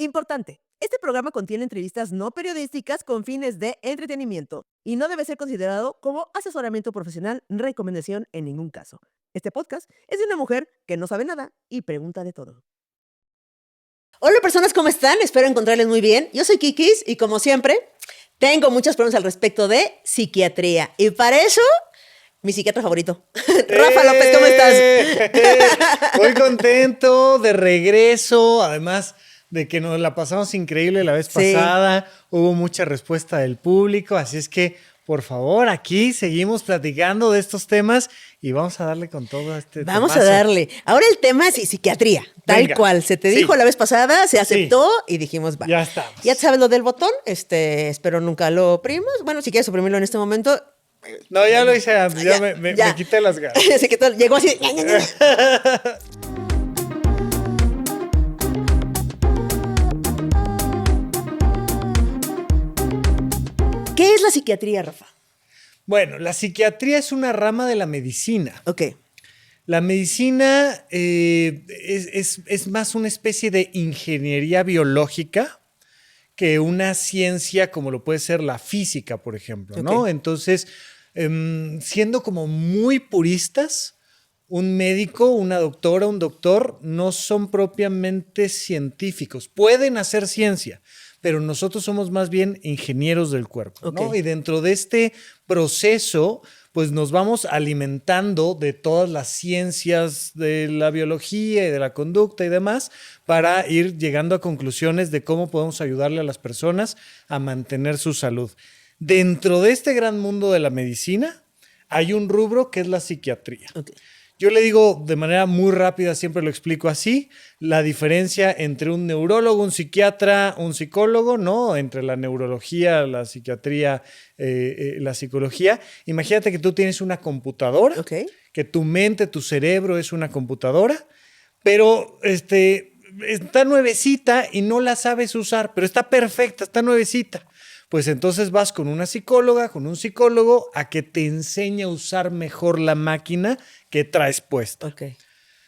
Importante. Este programa contiene entrevistas no periodísticas con fines de entretenimiento y no debe ser considerado como asesoramiento profesional, recomendación en ningún caso. Este podcast es de una mujer que no sabe nada y pregunta de todo. Hola personas, ¿cómo están? Espero encontrarles muy bien. Yo soy Kikis y como siempre tengo muchas preguntas al respecto de psiquiatría. Y para eso, mi psiquiatra favorito, Rafa López, ¿cómo estás? Muy contento de regreso, además de que nos la pasamos increíble la vez pasada, hubo mucha respuesta del público, así es que por favor, aquí seguimos platicando de estos temas y vamos a darle con todo este tema. Vamos a darle. Ahora el tema es psiquiatría, tal Venga. cual. Se te dijo la vez pasada, se aceptó y dijimos, va. Ya estamos. Ya sabes lo del botón, espero nunca lo oprimas. Bueno, si quieres oprimirlo en este momento. No, ya lo hice antes, ya me quité las ganas. Se quitó, llegó así. ¿Qué es la psiquiatría, Rafa? Bueno, la psiquiatría es una rama de la medicina. Ok. La medicina es más una especie de ingeniería biológica que una ciencia como lo puede ser la física, por ejemplo, ¿no? Entonces, siendo como muy puristas, un médico, una doctora, un doctor no son propiamente científicos. Pueden hacer ciencia, pero nosotros somos más bien ingenieros del cuerpo, ¿no? Y dentro de este proceso, pues nos vamos alimentando de todas las ciencias de la biología y de la conducta y demás para ir llegando a conclusiones de cómo podemos ayudarle a las personas a mantener su salud. Dentro de este gran mundo de la medicina hay un rubro que es la psiquiatría. Yo le digo de manera muy rápida, siempre lo explico así, la diferencia entre un neurólogo, un psiquiatra, un psicólogo, ¿no? Entre la neurología, la psiquiatría, la psicología. Imagínate que tú tienes una computadora, que tu mente, tu cerebro es una computadora, pero está nuevecita y no la sabes usar, pero está perfecta, está nuevecita. Pues entonces vas con una psicóloga, con un psicólogo a que te enseñe a usar mejor la máquina que traes puesta.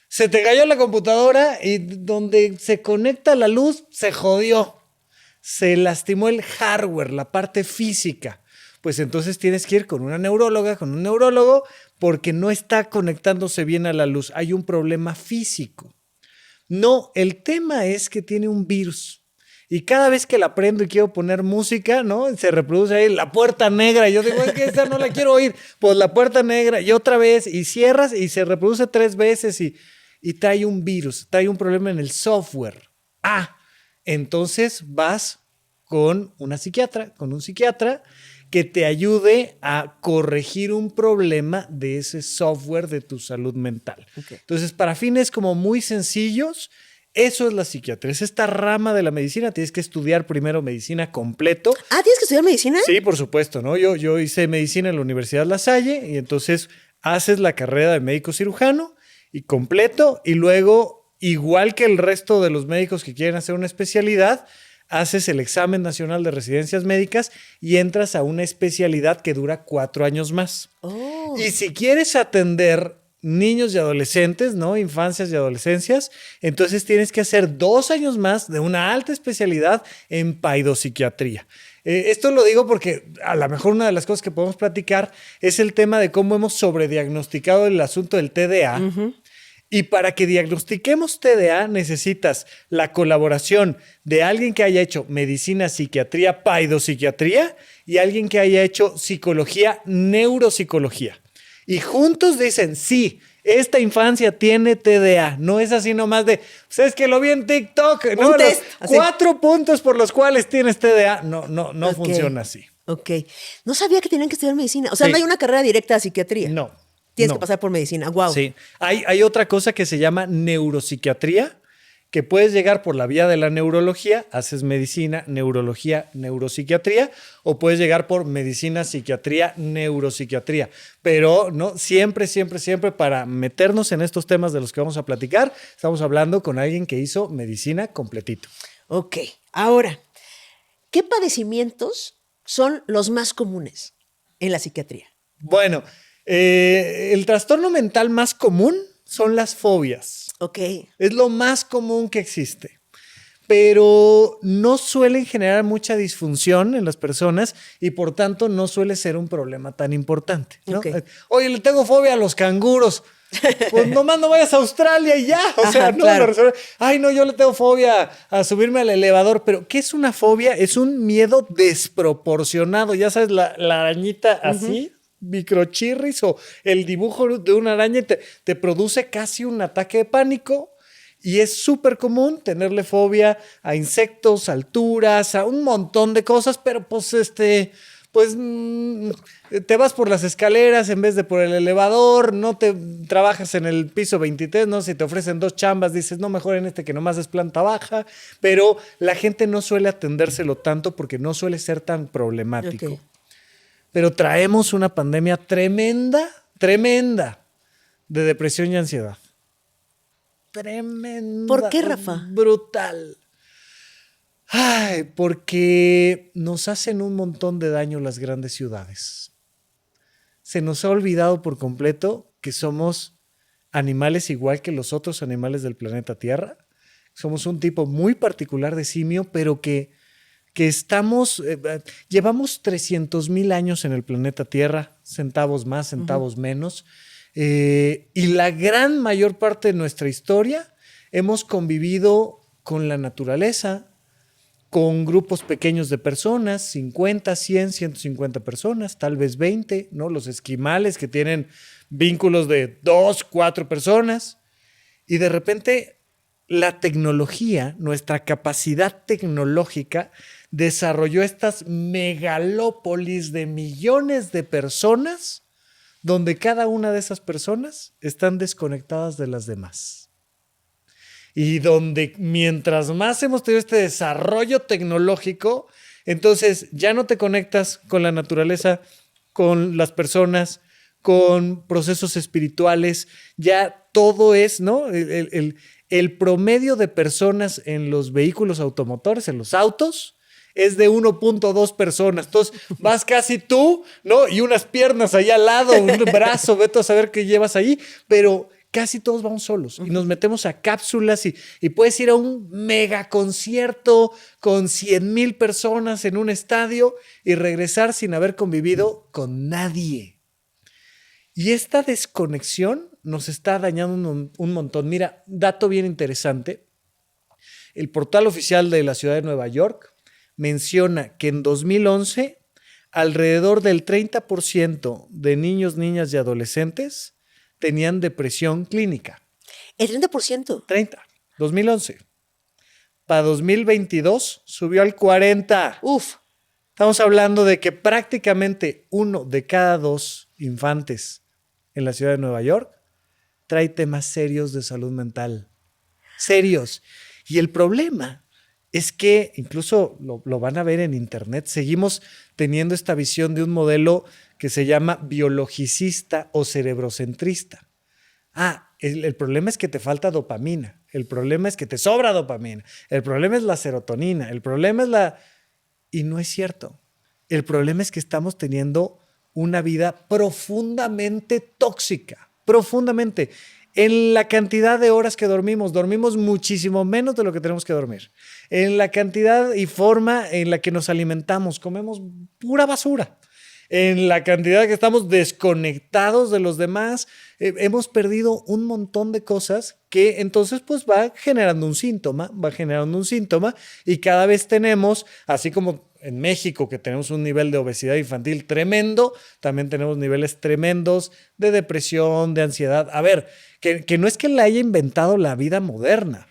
Se te cayó la computadora y donde se conecta la luz se jodió. Se lastimó el hardware, la parte física. Pues entonces tienes que ir con una neuróloga, con un neurólogo, porque no está conectándose bien a la luz. Hay un problema físico. No, el tema es que tiene un virus. Y cada vez que la prendo y quiero poner música, ¿no? Se reproduce ahí la puerta negra. Y yo digo, es que esta no la quiero oír. Pues la puerta negra y otra vez y cierras y se reproduce 3 veces y trae un virus, trae un problema en el software. Entonces vas con una psiquiatra, con un psiquiatra que te ayude a corregir un problema de ese software de tu salud mental. Entonces, para fines como muy sencillos, eso es la psiquiatría, es esta rama de la medicina. Tienes que estudiar primero medicina completo. ¿Tienes que estudiar medicina? Sí, por supuesto, ¿no? Yo hice medicina en la Universidad La Salle y entonces haces la carrera de médico cirujano y completo y luego, igual que el resto de los médicos que quieren hacer una especialidad, haces el examen nacional de residencias médicas y entras a una especialidad que dura 4 años más. Y si quieres atender niños y adolescentes, ¿no? Infancias y adolescencias, entonces tienes que hacer 2 años más de una alta especialidad en paidopsiquiatría. Esto lo digo porque a lo mejor una de las cosas que podemos platicar es el tema de cómo hemos sobrediagnosticado el asunto del TDA. Y para que diagnostiquemos TDA necesitas la colaboración de alguien que haya hecho medicina, psiquiatría, paidopsiquiatría y alguien que haya hecho psicología, neuropsicología. Y juntos dicen, sí, esta infancia tiene TDA. No es así nomás de, pues es que lo vi en TikTok. Un test. 4 puntos por los cuales tienes TDA. No funciona así. No sabía que tenían que estudiar medicina. O sea, no hay una carrera directa a psiquiatría. No. Tienes que pasar por medicina. Wow. Sí. Hay otra cosa que se llama neuropsiquiatría, que puedes llegar por la vía de la neurología, haces medicina, neurología, neuropsiquiatría, o puedes llegar por medicina, psiquiatría, neuropsiquiatría. Pero no, siempre para meternos en estos temas de los que vamos a platicar, estamos hablando con alguien que hizo medicina completito. Ahora, ¿qué padecimientos son los más comunes en la psiquiatría? Bueno, el trastorno mental más común son las fobias. Ok. Es lo más común que existe. pero no suelen generar mucha disfunción en las personas y por tanto no suele ser un problema tan importante, ¿no? Ok. Oye, le tengo fobia a los canguros. Pues nomás no vayas a Australia y ya. O Ajá, sea, no claro. lo resuelve. Ay, no, yo le tengo fobia a subirme al elevador. Pero, ¿qué es una fobia? Es un miedo desproporcionado. Ya sabes, la arañita así, microchirris o el dibujo de una araña te produce casi un ataque de pánico. Y es súper común tenerle fobia a insectos, a alturas, a un montón de cosas, pero pues te vas por las escaleras en vez de por el elevador, no te trabajas en el piso 23, ¿no? Si te ofrecen 2 chambas, dices, no, mejor en este que nomás es planta baja, pero la gente no suele atendérselo tanto porque no suele ser tan problemático. Ok. Pero traemos una pandemia tremenda, tremenda de depresión y ansiedad. Tremenda. ¿Por qué, Rafa? Brutal. Ay, porque nos hacen un montón de daño las grandes ciudades. Se nos ha olvidado por completo que somos animales igual que los otros animales del planeta Tierra. Somos un tipo muy particular de simio, pero que estamos, llevamos 300,000 años en el planeta Tierra, centavos más, centavos menos, y la gran mayor parte de nuestra historia hemos convivido con la naturaleza, con grupos pequeños de personas, 50, 100, 150 personas, tal vez 20, ¿no? Los esquimales que tienen vínculos de 2, 4 personas, y de repente la tecnología, nuestra capacidad tecnológica, desarrolló estas megalópolis de millones de personas donde cada una de esas personas están desconectadas de las demás. Y donde mientras más hemos tenido este desarrollo tecnológico, entonces ya no te conectas con la naturaleza, con las personas, con procesos espirituales, ya todo es, ¿no? El promedio de personas en los vehículos automotores, en los autos, es de 1.2 personas. Entonces vas casi tú, ¿no? Y unas piernas ahí al lado, un brazo, vete a saber qué llevas ahí, pero casi todos vamos solos y nos metemos a cápsulas y puedes ir a un mega concierto con 100,000 personas en un estadio y regresar sin haber convivido con nadie. Y esta desconexión nos está dañando un montón. Mira, dato bien interesante. El portal oficial de la ciudad de Nueva York menciona que en 2011 alrededor del 30% de niños, niñas y adolescentes tenían depresión clínica. El 30%. 2011. Para 2022 subió al 40%. Uf. Estamos hablando de que prácticamente 1 de cada 2 infantes en la ciudad de Nueva York trae temas serios de salud mental. Serios. Y el problema es que, incluso lo van a ver en internet, seguimos teniendo esta visión de un modelo que se llama biologicista o cerebrocentrista. El problema es que te falta dopamina. El problema es que te sobra dopamina. El problema es la serotonina. El problema es la... Y no es cierto. El problema es que estamos teniendo una vida profundamente tóxica. Profundamente. En la cantidad de horas que dormimos muchísimo menos de lo que tenemos que dormir. En la cantidad y forma en la que nos alimentamos, comemos pura basura. En la cantidad que estamos desconectados de los demás, hemos perdido un montón de cosas que entonces pues va generando un síntoma y cada vez tenemos, así como en México que tenemos un nivel de obesidad infantil tremendo, también tenemos niveles tremendos de depresión, de ansiedad. A ver, que no es que la haya inventado la vida moderna.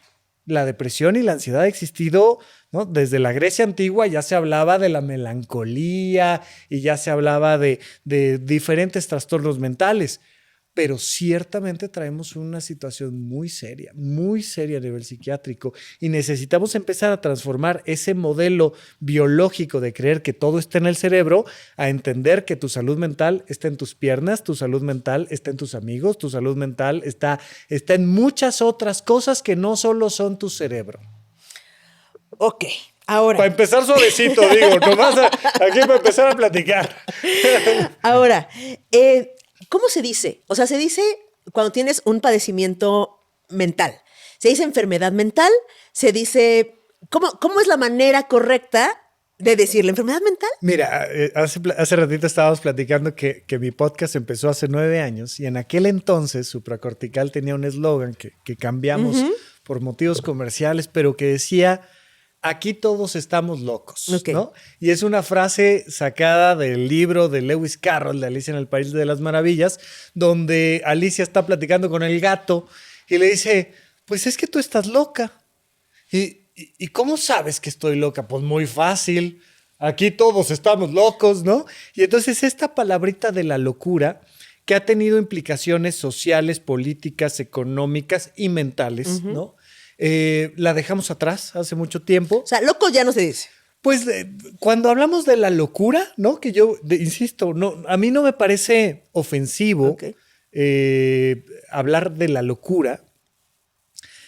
La depresión y la ansiedad ha existido, ¿no? Desde la Grecia antigua ya se hablaba de la melancolía y ya se hablaba de diferentes trastornos mentales, pero ciertamente traemos una situación muy seria a nivel psiquiátrico y necesitamos empezar a transformar ese modelo biológico de creer que todo está en el cerebro a entender que tu salud mental está en tus piernas, tu salud mental está en tus amigos, tu salud mental está en muchas otras cosas que no solo son tu cerebro. Ok, ahora. Para empezar suavecito, digo, nomás aquí para empezar a platicar. Ahora, ¿cómo se dice? O sea, se dice cuando tienes un padecimiento mental. Se dice enfermedad mental, se dice ¿Cómo es la manera correcta de decir la enfermedad mental? Mira, hace ratito estábamos platicando que mi podcast empezó hace 9 años y en aquel entonces Supracortical tenía un eslogan que cambiamos por motivos comerciales, pero que decía, aquí todos estamos locos, ¿no? Y es una frase sacada del libro de Lewis Carroll, de Alicia en el País de las Maravillas, donde Alicia está platicando con el gato y le dice, pues es que tú estás loca. ¿Y cómo sabes que estoy loca? Pues muy fácil. Aquí todos estamos locos, ¿no? Y entonces esta palabrita de la locura, que ha tenido implicaciones sociales, políticas, económicas y mentales, ¿no? La dejamos atrás hace mucho tiempo. O sea, loco ya no se dice. Pues cuando hablamos de la locura, ¿no? Que yo, insisto, no, a mí no me parece ofensivo hablar de la locura,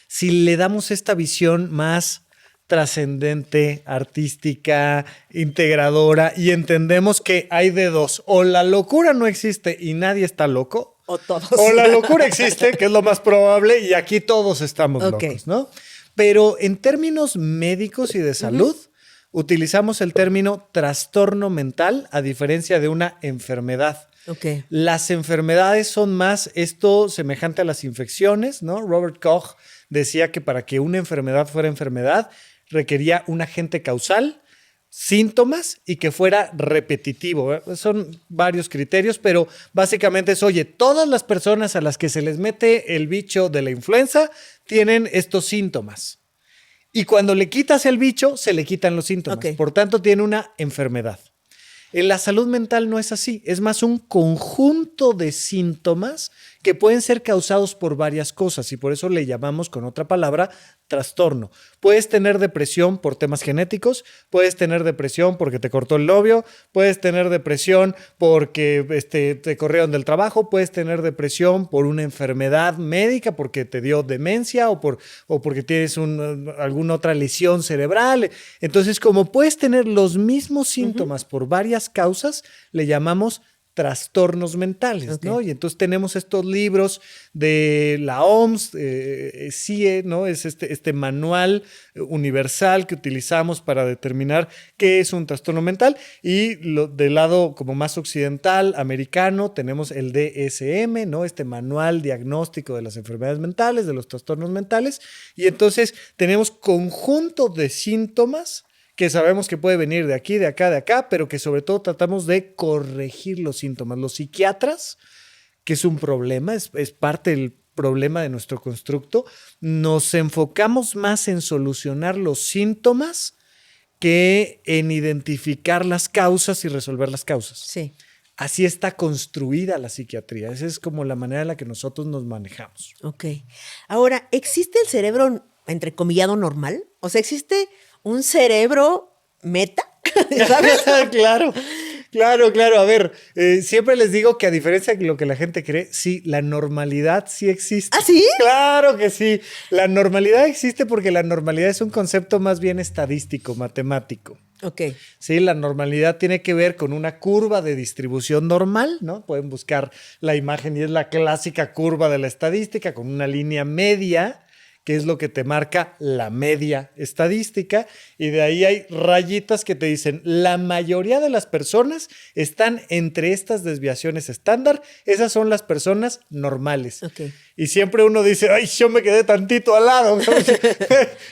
si le damos esta visión más trascendente, artística, integradora y entendemos que hay de dos. O la locura no existe y nadie está loco. O todos. O la locura existe, que es lo más probable, y aquí todos estamos locos, ¿no? Pero en términos médicos y de salud, utilizamos el término trastorno mental a diferencia de una enfermedad. Las enfermedades son más esto semejante a las infecciones, ¿no? Robert Koch decía que para que una enfermedad fuera enfermedad requería un agente causal, síntomas y que fuera repetitivo. Son varios criterios, pero básicamente es, oye, todas las personas a las que se les mete el bicho de la influenza tienen estos síntomas. Y cuando le quitas el bicho, se le quitan los síntomas. Por tanto, tiene una enfermedad. En la salud mental no es así, es más un conjunto de síntomas que pueden ser causados por varias cosas y por eso le llamamos con otra palabra trastorno. Puedes tener depresión por temas genéticos, puedes tener depresión porque te cortó el novio, puedes tener depresión porque te corrieron del trabajo, puedes tener depresión por una enfermedad médica porque te dio demencia o porque tienes alguna otra lesión cerebral. Entonces, como puedes tener los mismos síntomas por varias causas, le llamamos trastornos mentales, ¿no? Y entonces tenemos estos libros de la OMS, CIE, ¿no? Es este manual universal que utilizamos para determinar qué es un trastorno mental y del lado como más occidental, americano, tenemos el DSM, ¿no? Este manual diagnóstico de las enfermedades mentales, de los trastornos mentales y entonces tenemos conjunto de síntomas que sabemos que puede venir de aquí, de acá, pero que sobre todo tratamos de corregir los síntomas. Los psiquiatras, que es un problema, es parte del problema de nuestro constructo, nos enfocamos más en solucionar los síntomas que en identificar las causas y resolver las causas. Sí. Así está construida la psiquiatría. Esa es como la manera en la que nosotros nos manejamos. Ahora, ¿existe el cerebro, entrecomillado, normal? O sea, ¿existe un cerebro meta? ¿Sabes? Claro. A ver, siempre les digo que a diferencia de lo que la gente cree, sí, la normalidad sí existe. ¿Ah, sí? Claro que sí. La normalidad existe porque la normalidad es un concepto más bien estadístico, matemático. Sí, la normalidad tiene que ver con una curva de distribución normal, ¿no? Pueden buscar la imagen y es la clásica curva de la estadística con una línea media, que es lo que te marca la media estadística, y de ahí hay rayitas que te dicen la mayoría de las personas están entre estas desviaciones estándar, esas son las personas normales. Y siempre uno dice, ay, yo me quedé tantito al lado,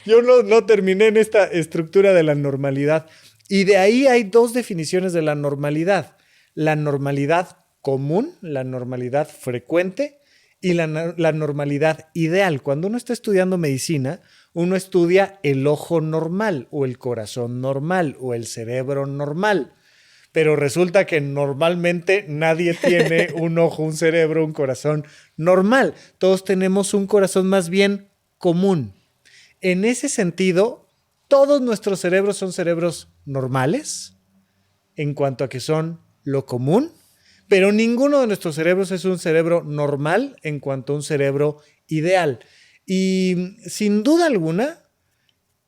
yo no terminé en esta estructura de la normalidad. Y de ahí hay dos definiciones de la normalidad: la normalidad común, la normalidad frecuente, y la normalidad ideal. Cuando uno está estudiando medicina, uno estudia el ojo normal o el corazón normal o el cerebro normal. Pero resulta que normalmente nadie tiene un ojo, un cerebro, un corazón normal. Todos tenemos un corazón más bien común. En ese sentido, todos nuestros cerebros son cerebros normales en cuanto a que son lo común, pero ninguno de nuestros cerebros es un cerebro normal en cuanto a un cerebro ideal. Y sin duda alguna,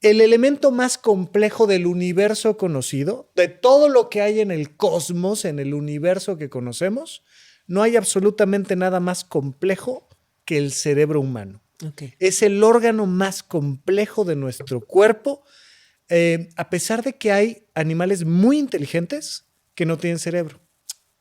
el elemento más complejo del universo conocido, de todo lo que hay en el cosmos, en el universo que conocemos, no hay absolutamente nada más complejo que el cerebro humano. Es el órgano más complejo de nuestro cuerpo. a pesar de que hay animales muy inteligentes que no tienen cerebro,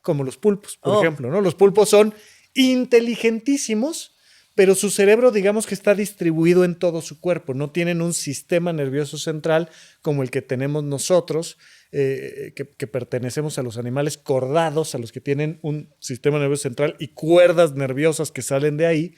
como los pulpos, por ejemplo, ¿no? Los pulpos son inteligentísimos, pero su cerebro, digamos que está distribuido en todo su cuerpo. No tienen un sistema nervioso central como el que tenemos nosotros, que pertenecemos a los animales cordados, a los que tienen un sistema nervioso central y cuerdas nerviosas que salen de ahí.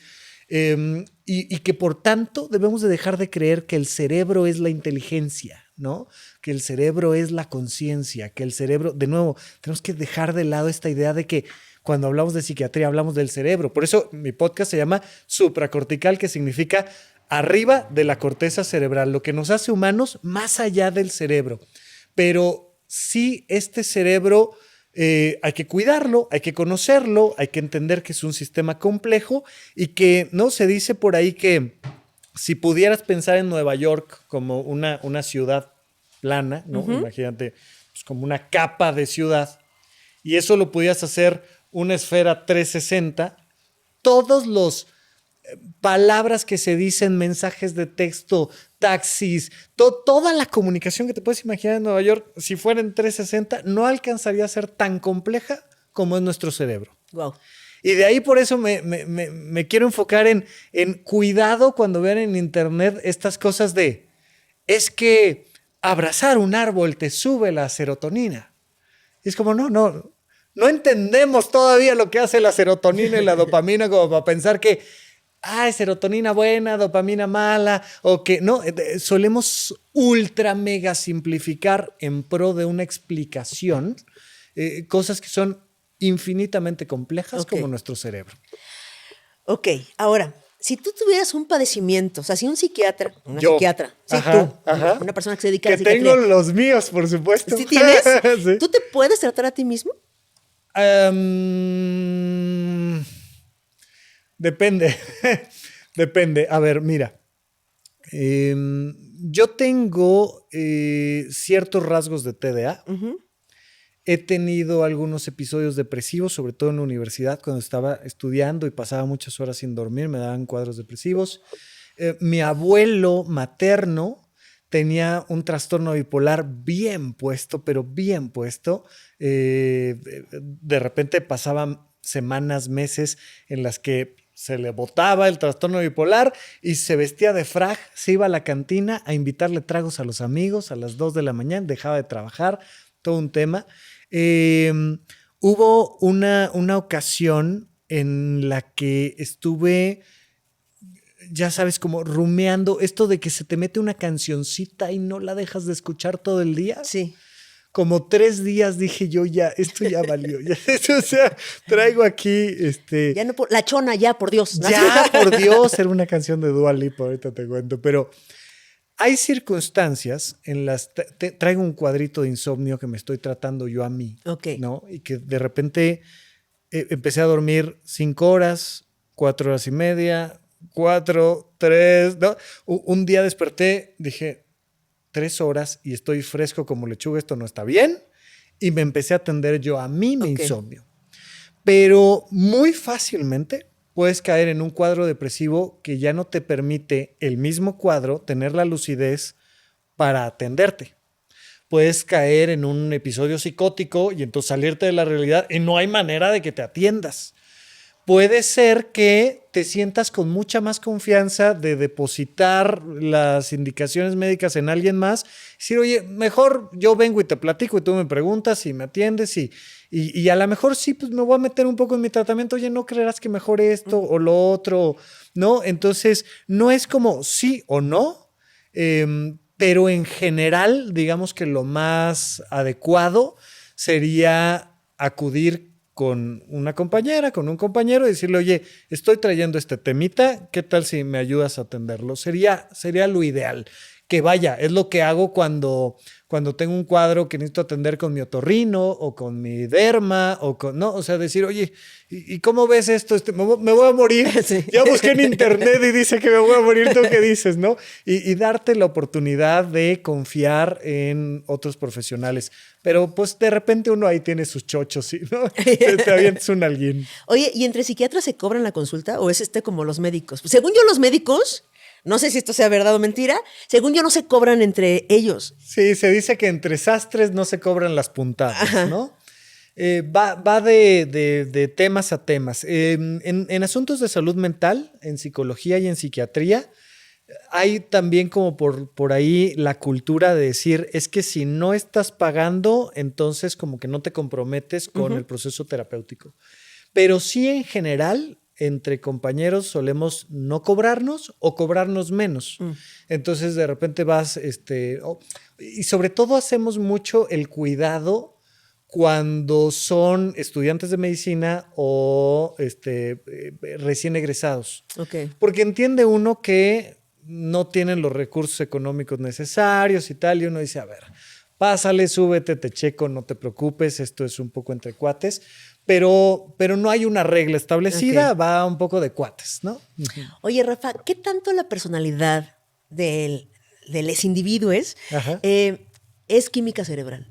Y que por tanto debemos de dejar de creer que el cerebro es la inteligencia, ¿no? Que el cerebro es la conciencia, que el cerebro, de nuevo, tenemos que dejar de lado esta idea de que cuando hablamos de psiquiatría hablamos del cerebro. Por eso mi podcast se llama Supracortical, que significa arriba de la corteza cerebral, lo que nos hace humanos más allá del cerebro. Pero sí, este cerebro hay que cuidarlo, hay que conocerlo, hay que entender que es un sistema complejo y que, ¿no? Se dice por ahí que si pudieras pensar en Nueva York como una ciudad plana, ¿no? Imagínate, pues, como una capa de ciudad, y eso lo pudieras hacer una esfera 360, todos los palabras que se dicen, mensajes de texto, taxis, toda la comunicación que te puedes imaginar en Nueva York, si fuera en 360, no alcanzaría a ser tan compleja como es nuestro cerebro. Wow. Y de ahí por eso me quiero enfocar en cuidado cuando vean en internet estas cosas de, es que abrazar un árbol te sube la serotonina. Y es como, no entendemos todavía lo que hace la serotonina y la dopamina como para pensar que serotonina buena, dopamina mala, o que no, solemos ultra mega simplificar en pro de una explicación cosas que son infinitamente complejas como nuestro cerebro. Ok, ahora, si tú tuvieras un padecimiento, o sea, si un psiquiatra, psiquiatra, sí, una persona que se dedica a la psiquiatría. Que tengo los míos, por supuesto. ¿Sí tienes? Sí. ¿Tú te puedes tratar a ti mismo? Depende. Depende. A ver, mira. Yo tengo ciertos rasgos de TDA. He tenido algunos episodios depresivos, sobre todo en la universidad, cuando estaba estudiando y pasaba muchas horas sin dormir, me daban cuadros depresivos. Mi abuelo materno tenía un trastorno bipolar bien puesto, pero bien puesto. De repente pasaban semanas, meses en las que se le botaba el trastorno bipolar y se vestía de frag, se iba a la cantina a invitarle tragos a los amigos a las 2 de la mañana, dejaba de trabajar, todo un tema. Hubo una ocasión en la que estuve, ya sabes, como rumeando esto de que se te mete una cancioncita y no la dejas de escuchar todo el día. Sí. Como 3 días dije yo, esto ya valió. O sea, traigo aquí Ya no, la chona, ya, por Dios. Ya, por Dios, era una canción de Dua Lipa, ahorita te cuento. Pero hay circunstancias en las... traigo un cuadrito de insomnio que me estoy tratando yo a mí. ¿No? Y que de repente empecé a dormir 5 horas, 4 horas y media, 4, 3, ¿no? Un día desperté, dije 3 horas y estoy fresco como lechuga, esto no está bien. Y me empecé a atender yo a mí mi insomnio. Pero muy fácilmente puedes caer en un cuadro depresivo que ya no te permite el mismo cuadro tener la lucidez para atenderte. Puedes caer en un episodio psicótico y entonces salirte de la realidad y no hay manera de que te atiendas. Puede ser que te sientas con mucha más confianza de depositar las indicaciones médicas en alguien más. Decir, oye, mejor yo vengo y te platico y tú me preguntas y me atiendes y a lo mejor sí, pues me voy a meter un poco en mi tratamiento. Oye, ¿no creerás que mejor esto o lo otro? ¿No? Entonces, no es como sí o no, pero en general, digamos que lo más adecuado sería acudir con una compañera, con un compañero y decirle, oye, estoy trayendo este temita, ¿qué tal si me ayudas a atenderlo? Sería lo ideal. Que vaya, es lo que hago cuando tengo un cuadro que necesito atender con mi otorrino o con mi derma o sea, decir, oye, ¿y cómo ves esto? Me voy a morir. Sí. Ya busqué en internet y dice que me voy a morir. ¿Tú qué dices, no? Y darte la oportunidad de confiar en otros profesionales. Pero pues de repente uno ahí tiene sus chochos, ¿sí? ¿No? Te avientas un alguien. Oye, ¿y entre psiquiatras se cobran la consulta o es como los médicos? Según yo, los médicos no sé si esto sea verdad o mentira, según yo no se cobran entre ellos. Sí, se dice que entre sastres no se cobran las puntadas, ¿no? Va de temas a temas. En asuntos de salud mental, en psicología y en psiquiatría, hay también como por ahí la cultura de decir, es que si no estás pagando, entonces como que no te comprometes con el proceso terapéutico. Pero sí en general, entre compañeros solemos no cobrarnos o cobrarnos menos. Entonces de repente vas, y sobre todo hacemos mucho el cuidado cuando son estudiantes de medicina o recién egresados. Okay. Porque entiende uno que no tienen los recursos económicos necesarios y tal, y uno dice, a ver, pásale, súbete, te checo, no te preocupes, esto es un poco entre cuates, pero no hay una regla establecida, va un poco de cuates, ¿no? Oye, Rafa, ¿qué tanto la personalidad de los individuos es química cerebral?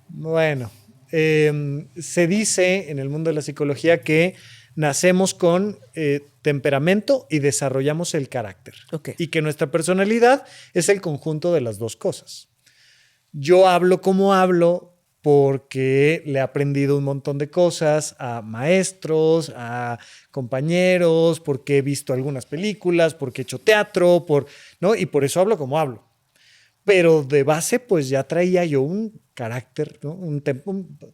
Bueno, se dice en el mundo de la psicología que nacemos con temperamento y desarrollamos el carácter. Okay. Y que nuestra personalidad es el conjunto de las dos cosas. Yo hablo como hablo porque le he aprendido un montón de cosas a maestros, a compañeros, porque he visto algunas películas, porque he hecho teatro, ¿no? Y por eso hablo como hablo. Pero de base, pues ya traía yo un carácter, ¿no?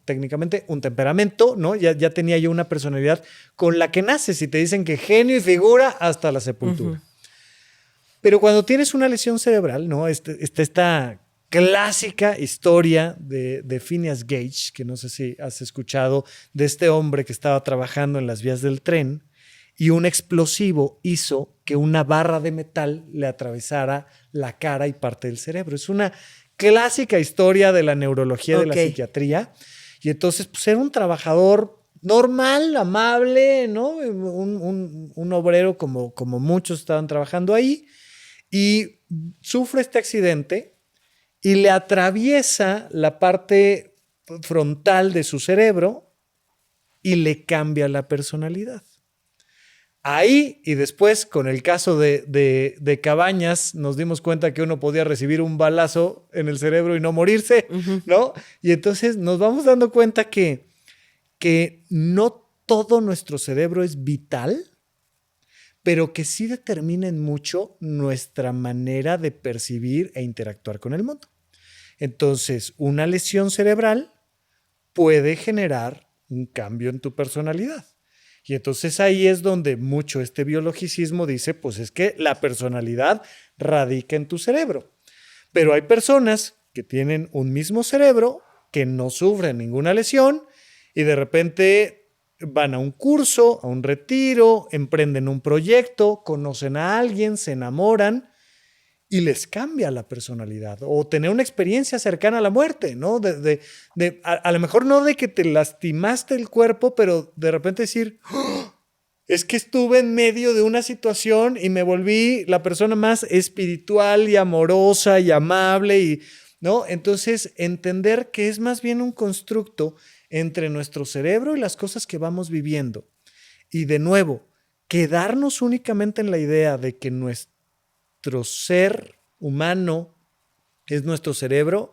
Técnicamente un temperamento, ¿no? Ya tenía yo una personalidad con la que naces y te dicen que genio y figura hasta la sepultura. Pero cuando tienes una lesión cerebral, ¿no? Esta clásica historia de Phineas Gage, que no sé si has escuchado, de este hombre que estaba trabajando en las vías del tren y un explosivo hizo que una barra de metal le atravesara la cara y parte del cerebro. Es una clásica historia de la neurología, de la psiquiatría. Y entonces, pues era un trabajador normal, amable, ¿no? Un obrero como muchos estaban trabajando ahí. Y sufre este accidente y le atraviesa la parte frontal de su cerebro y le cambia la personalidad. Ahí y después, con el caso de Cabañas, nos dimos cuenta que uno podía recibir un balazo en el cerebro y no morirse, ¿no? Y entonces nos vamos dando cuenta que no todo nuestro cerebro es vital, pero que sí determinan mucho nuestra manera de percibir e interactuar con el mundo. Entonces, una lesión cerebral puede generar un cambio en tu personalidad. Y entonces ahí es donde mucho este biologicismo dice, pues es que la personalidad radica en tu cerebro. Pero hay personas que tienen un mismo cerebro, que no sufren ninguna lesión y de repente van a un curso, a un retiro, emprenden un proyecto, conocen a alguien, se enamoran y les cambia la personalidad. O tener una experiencia cercana a la muerte, ¿no? A lo mejor no de que te lastimaste el cuerpo, pero de repente decir, ¡oh! Es que estuve en medio de una situación y me volví la persona más espiritual y amorosa y amable, ¿no? Entonces, entender que es más bien un constructo entre nuestro cerebro y las cosas que vamos viviendo. Y de nuevo, quedarnos únicamente en la idea de que nuestro ser humano es nuestro cerebro,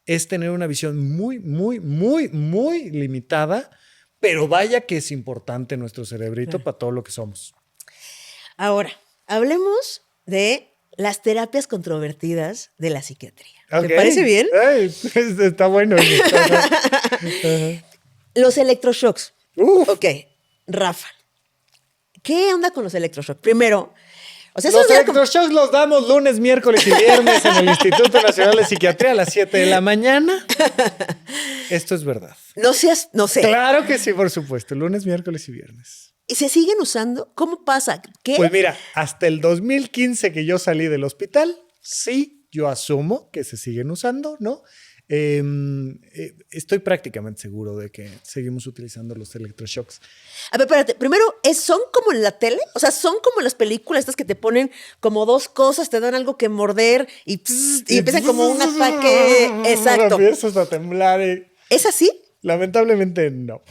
es tener una visión muy, muy, muy, muy limitada, pero vaya que es importante nuestro cerebrito para todo lo que somos. Ahora, hablemos de las terapias controvertidas de la psiquiatría. ¿Te parece bien? Ay, está bueno. Los electroshocks. Ok, Rafa, ¿qué onda con los electroshocks? Primero, o sea, los electroshocks los damos lunes, miércoles y viernes en el Instituto Nacional de Psiquiatría a las 7 de la mañana. Esto es verdad. No sé. Claro que sí, por supuesto. Lunes, miércoles y viernes. ¿Y se siguen usando? ¿Cómo pasa? ¿Qué? Pues mira, hasta el 2015 que yo salí del hospital, sí, yo asumo que se siguen usando, ¿no? Estoy prácticamente seguro de que seguimos utilizando los electroshocks. A ver, espérate. Primero, ¿son como en la tele? O sea, ¿son como las películas estas que te ponen como dos cosas, te dan algo que morder y empiezan como un ataque? Exacto. Empiezas a temblar. ¿Es así? Lamentablemente no.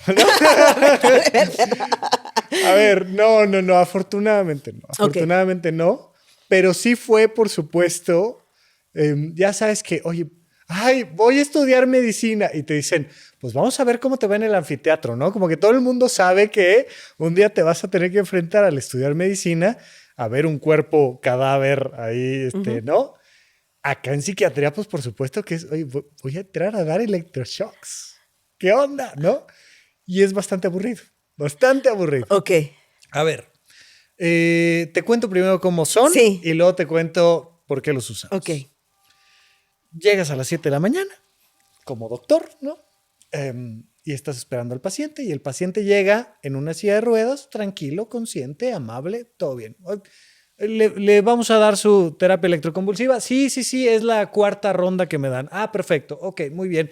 A ver, no, afortunadamente no. Afortunadamente no. Pero sí fue, por supuesto, ya sabes que, oye, voy a estudiar medicina. Y te dicen, pues vamos a ver cómo te va en el anfiteatro, ¿no? Como que todo el mundo sabe que un día te vas a tener que enfrentar al estudiar medicina a ver un cuerpo cadáver ahí, ¿no? Acá en psiquiatría, pues por supuesto que es, oye, voy a entrar a dar electroshocks. ¿Qué onda? ¿No? Y es bastante aburrido, bastante aburrido. Ok. A ver, te cuento primero cómo son Sí. y luego te cuento por qué los usamos. Ok. Llegas a las 7 de la mañana como doctor, ¿no? Y estás esperando al paciente y el paciente llega en una silla de ruedas, tranquilo, consciente, amable, todo bien. ¿Le vamos a dar su terapia electroconvulsiva? Sí, es la 4ª ronda que me dan. Ah, perfecto, ok, muy bien.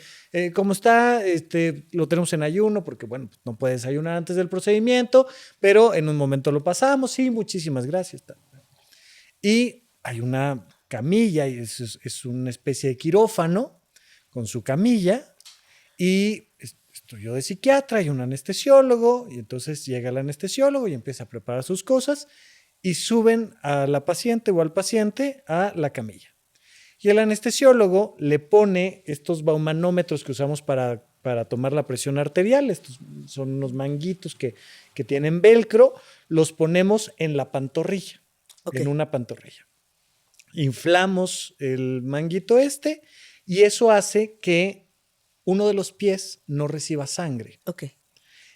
¿Cómo está? Lo tenemos en ayuno porque, bueno, pues no puedes ayunar antes del procedimiento, pero en un momento lo pasamos. Sí, muchísimas gracias. Y hay una camilla, y es una especie de quirófano con su camilla, y estoy yo de psiquiatra, hay un anestesiólogo, y entonces llega el anestesiólogo y empieza a preparar sus cosas, y suben a la paciente o al paciente a la camilla. Y el anestesiólogo le pone estos baumanómetros que usamos para tomar la presión arterial. Estos son unos manguitos que tienen velcro. Los ponemos en la pantorrilla, en una pantorrilla. Inflamos el manguito y eso hace que uno de los pies no reciba sangre. Ok.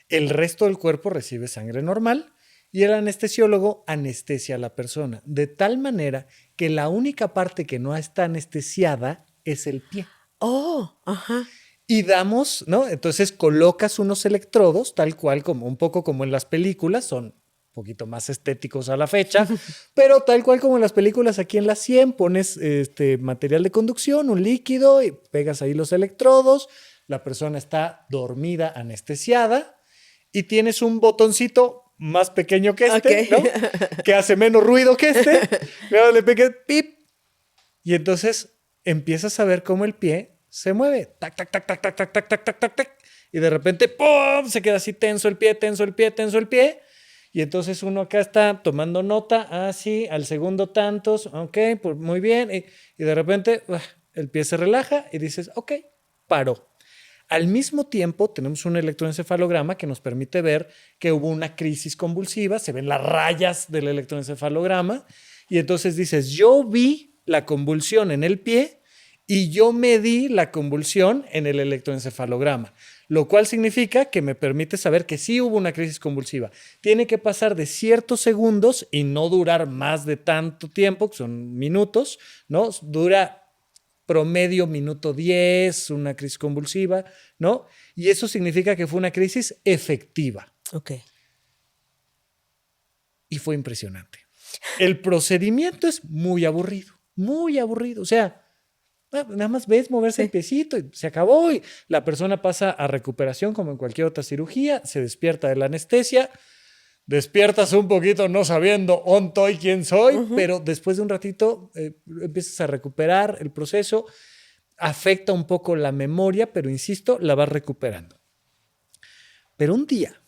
El resto del cuerpo recibe sangre normal. Y el anestesiólogo anestesia a la persona, de tal manera que la única parte que no está anestesiada es el pie. Oh, ajá. Y damos, ¿no? Entonces colocas unos electrodos, tal cual, como un poco como en las películas, son un poquito más estéticos a la fecha, pero tal cual como en las películas, aquí en la 100 pones material de conducción, un líquido, y pegas ahí los electrodos, la persona está dormida, anestesiada, y tienes un botoncito más pequeño que ¿no? Que hace menos ruido que luego le pegué pip, y entonces empiezas a ver cómo el pie se mueve, tac, tac, tac, tac, tac, tac, tac, tac, tac, tac, tac, y de repente, ¡pum!, se queda así tenso el pie, tenso el pie, tenso el pie, y entonces uno acá está tomando nota, sí, al segundo tantos, ok, pues muy bien, y de repente el pie se relaja y dices, ok, paró. Al mismo tiempo, tenemos un electroencefalograma que nos permite ver que hubo una crisis convulsiva, se ven las rayas del electroencefalograma, y entonces dices, yo vi la convulsión en el pie y yo medí la convulsión en el electroencefalograma, lo cual significa que me permite saber que sí hubo una crisis convulsiva. Tiene que pasar de ciertos segundos y no durar más de tanto tiempo, que son minutos, ¿no? Dura promedio minuto 10, una crisis convulsiva, ¿no? Y eso significa que fue una crisis efectiva. Ok. Y fue impresionante. El procedimiento es muy aburrido, muy aburrido. O sea, nada más ves moverse el piecito y se acabó. Y la persona pasa a recuperación como en cualquier otra cirugía, se despierta de la anestesia, despiertas un poquito no sabiendo dónde estoy, quién soy, pero después de un ratito empiezas a recuperar el proceso, afecta un poco la memoria, pero insisto, la vas recuperando. Pero un día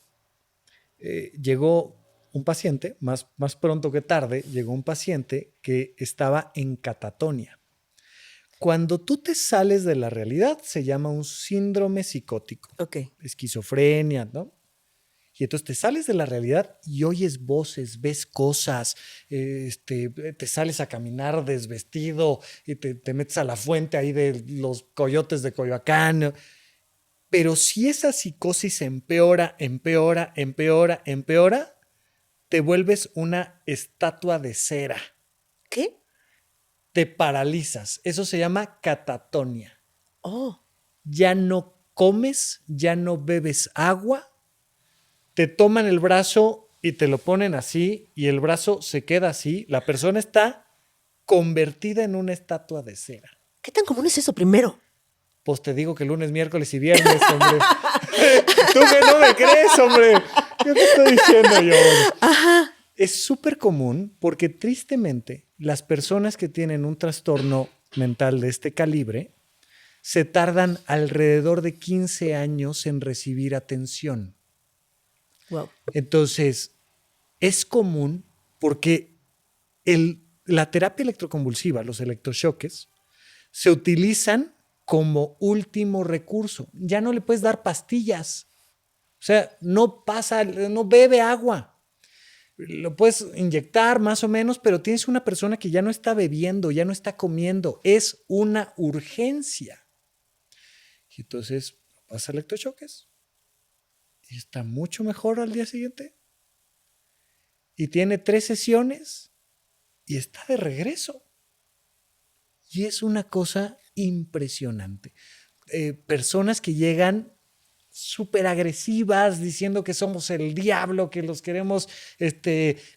llegó un paciente, más pronto que tarde, llegó un paciente que estaba en catatonia. Cuando tú te sales de la realidad, se llama un síndrome psicótico. Ok. Esquizofrenia, ¿no? Y entonces te sales de la realidad y oyes voces, ves cosas, te sales a caminar desvestido y te metes a la fuente ahí de los coyotes de Coyoacán. Pero si esa psicosis empeora, te vuelves una estatua de cera. ¿Qué? Te paralizas. Eso se llama catatonia. Oh. Ya no comes, ya no bebes agua. Te toman el brazo y te lo ponen así y el brazo se queda así. La persona está convertida en una estatua de cera. ¿Qué tan común es eso primero? Pues te digo que lunes, miércoles y viernes, hombre. Tú que no me crees, hombre. ¿Qué te estoy diciendo yo? Ajá. Es súper común porque tristemente las personas que tienen un trastorno mental de este calibre se tardan alrededor de 15 años en recibir atención. Wow. Entonces, es común porque la terapia electroconvulsiva, los electrochoques, se utilizan como último recurso. Ya no le puedes dar pastillas. O sea, no bebe agua. Lo puedes inyectar más o menos, pero tienes una persona que ya no está bebiendo, ya no está comiendo. Es una urgencia. Y entonces pasa electrochoques y está mucho mejor al día siguiente. Y tiene 3 sesiones y está de regreso. Y es una cosa impresionante. Personas que llegan súper agresivas, diciendo que somos el diablo, que los queremos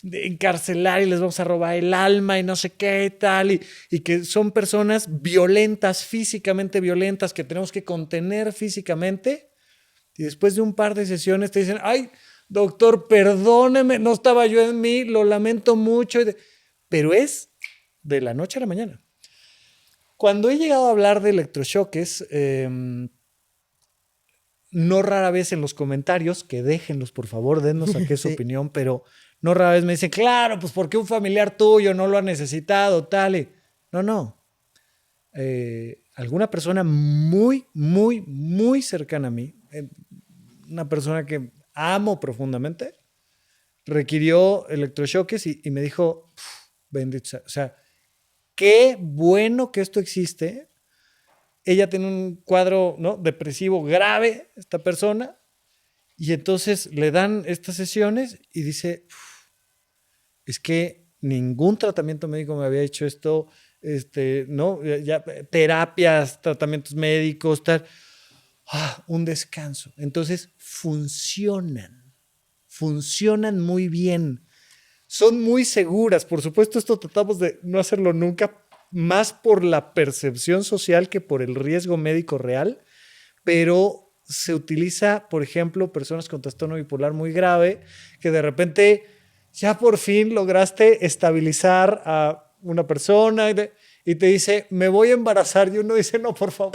encarcelar y les vamos a robar el alma y no sé qué tal, y que son personas violentas, físicamente violentas, que tenemos que contener físicamente, y después de un par de sesiones te dicen, ay, doctor, perdóneme, no estaba yo en mí, lo lamento mucho, pero es de la noche a la mañana. Cuando he llegado a hablar de electrochoques, no rara vez en los comentarios, que déjenlos por favor, dennos aquí su opinión, pero no rara vez me dicen, claro, pues porque un familiar tuyo no lo ha necesitado, tal. No. Alguna persona muy, muy, muy cercana a mí, una persona que amo profundamente, requirió electrochoques y me dijo, bendito sea, o sea, qué bueno que esto existe. Ella tiene un cuadro, ¿no?, depresivo grave, esta persona, y entonces le dan estas sesiones y dice, es que ningún tratamiento médico me había hecho esto, ¿no? Ya, terapias, tratamientos médicos, tal. Un descanso. Entonces funcionan muy bien. Son muy seguras. Por supuesto, esto tratamos de no hacerlo nunca, más por la percepción social que por el riesgo médico real, pero se utiliza, por ejemplo, personas con trastorno bipolar muy grave, que de repente ya por fin lograste estabilizar a una persona y te dice, me voy a embarazar, y uno dice, no, por favor,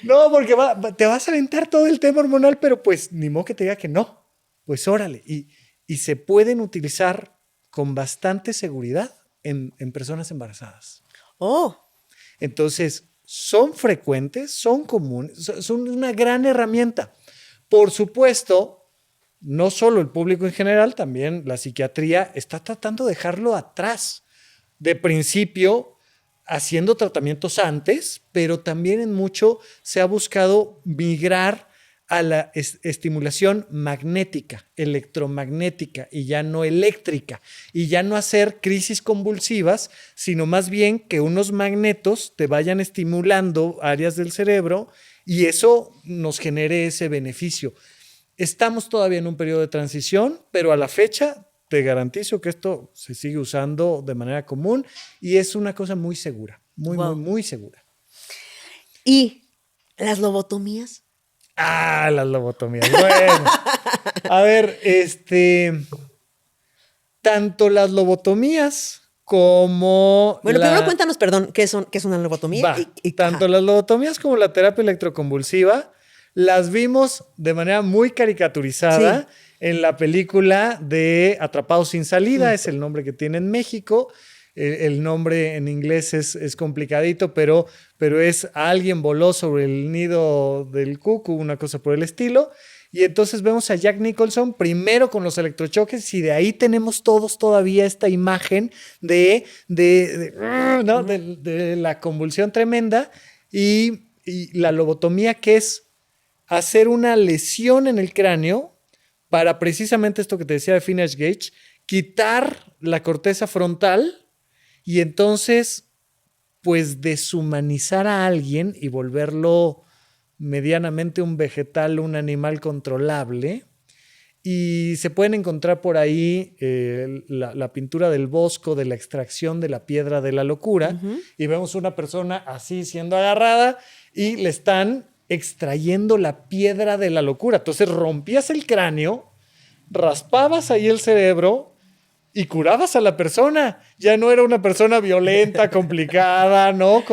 no, porque te vas a aventar todo el tema hormonal, pero pues ni modo que te diga que no, pues órale, y se pueden utilizar con bastante seguridad en personas embarazadas. Entonces, son frecuentes, son comunes, son una gran herramienta. Por supuesto, no solo el público en general, también la psiquiatría está tratando de dejarlo atrás. De principio, haciendo tratamientos antes, pero también en mucho se ha buscado migrar a la estimulación magnética, electromagnética y ya no eléctrica, y ya no hacer crisis convulsivas, sino más bien que unos magnetos te vayan estimulando áreas del cerebro y eso nos genere ese beneficio. Estamos todavía en un periodo de transición, pero a la fecha te garantizo que esto se sigue usando de manera común y es una cosa muy segura, muy segura. ¿Y las lobotomías? Las lobotomías. Bueno, a ver, tanto las lobotomías como... Bueno, primero cuéntanos, perdón, ¿qué es una lobotomía? Tanto las lobotomías como la terapia electroconvulsiva las vimos de manera muy caricaturizada en la película de Atrapados sin salida, es el nombre que tiene en México. El nombre en inglés es complicadito, pero es alguien voló sobre el nido del cuco, una cosa por el estilo. Y entonces vemos a Jack Nicholson primero con los electrochoques y de ahí tenemos todos todavía esta imagen de la convulsión tremenda y la lobotomía, que es hacer una lesión en el cráneo para precisamente esto que te decía de Phineas Gage, quitar la corteza frontal y entonces, pues, deshumanizar a alguien y volverlo medianamente un vegetal, un animal controlable. Y se pueden encontrar por ahí la pintura del Bosco, de la extracción de la piedra de la locura. Y vemos una persona así siendo agarrada y le están extrayendo la piedra de la locura. Entonces rompías el cráneo, raspabas ahí el cerebro y curabas a la persona. Ya no era una persona violenta, complicada, ¿no?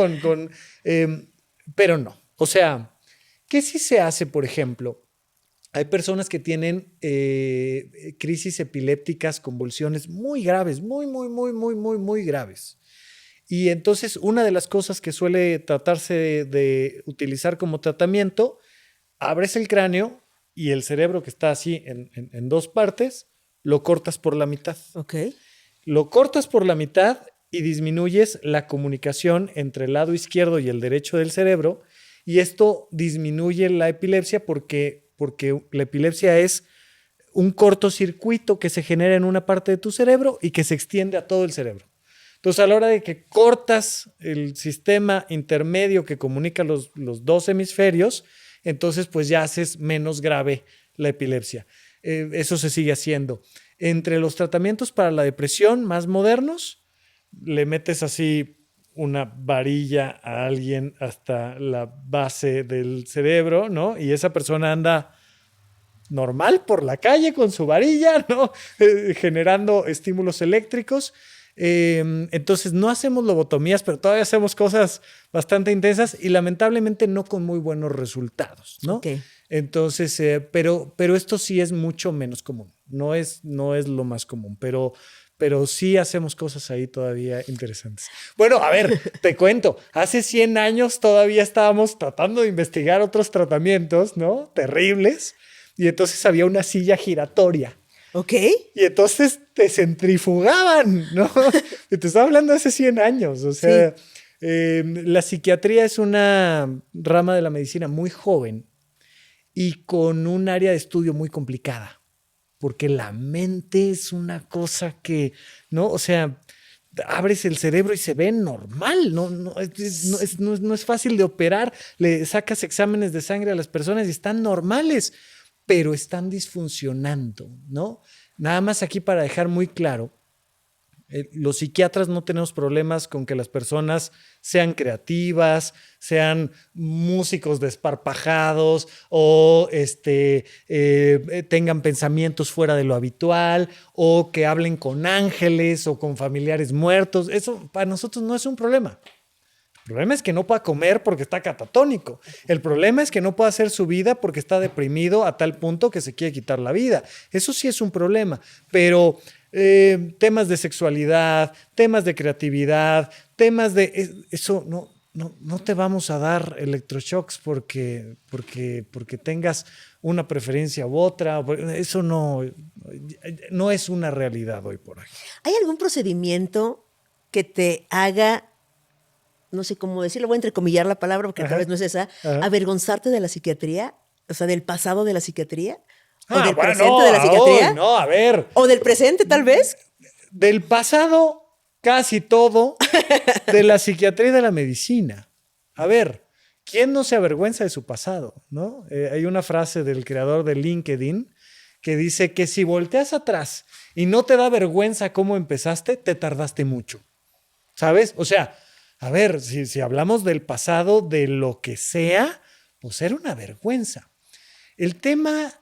Pero no. O sea, ¿qué sí se hace, por ejemplo? hay personas que tienen crisis epilépticas, convulsiones muy graves, muy graves. Y entonces una de las cosas que suele tratarse de utilizar como tratamiento, abres el cráneo y el cerebro que está así en dos partes, lo cortas por la mitad. Ok. Lo cortas por la mitad y disminuyes la comunicación entre el lado izquierdo y el derecho del cerebro, y esto disminuye la epilepsia porque la epilepsia es un cortocircuito que se genera en una parte de tu cerebro y que se extiende a todo el cerebro. Entonces, a la hora de que cortas el sistema intermedio que comunica los dos hemisferios, entonces pues ya haces menos grave la epilepsia. Eso se sigue haciendo. Entre los tratamientos para la depresión más modernos, le metes así una varilla a alguien hasta la base del cerebro, ¿no? Y esa persona anda normal por la calle con su varilla, ¿no? Generando estímulos eléctricos. Entonces no hacemos lobotomías, pero todavía hacemos cosas bastante intensas y lamentablemente no con muy buenos resultados, ¿no? Okay. Entonces, pero esto sí es mucho menos común. No es lo más común, pero sí hacemos cosas ahí todavía interesantes. Bueno, a ver, te cuento. Hace 100 años todavía estábamos tratando de investigar otros tratamientos, ¿no? Terribles. Y entonces había una silla giratoria. Ok. Y entonces te centrifugaban, ¿no? Y te estaba hablando de hace 100 años. O sea, sí. La psiquiatría es una rama de la medicina muy joven y con un área de estudio muy complicada. Porque la mente es una cosa que, ¿no? O sea, abres el cerebro y se ve normal, no es fácil de operar. Le sacas exámenes de sangre a las personas y están normales, pero están disfuncionando, ¿no? Nada más aquí para dejar muy claro, los psiquiatras no tenemos problemas con que las personas sean creativas, sean músicos desparpajados o tengan pensamientos fuera de lo habitual o que hablen con ángeles o con familiares muertos. Eso para nosotros no es un problema. El problema es que no pueda comer porque está catatónico. El problema es que no pueda hacer su vida porque está deprimido a tal punto que se quiere quitar la vida. Eso sí es un problema, pero temas de sexualidad, temas de creatividad, temas de... Eso no te vamos a dar electroshocks porque tengas una preferencia u otra. Eso no es una realidad hoy por hoy. ¿Hay algún procedimiento que te haga, no sé cómo decirlo, voy a entrecomillar la palabra porque tal vez no es esa, avergonzarte de la psiquiatría? O sea, del pasado de la psiquiatría. ¿O del presente de la psiquiatría? Hoy, no, a ver. ¿O del presente, tal vez? Del pasado, casi todo, de la psiquiatría y de la medicina. A ver, ¿quién no se avergüenza de su pasado? ¿No? Hay una frase del creador de LinkedIn que dice que si volteas atrás y no te da vergüenza cómo empezaste, te tardaste mucho. ¿Sabes? O sea, a ver, si hablamos del pasado, de lo que sea, pues era una vergüenza. El tema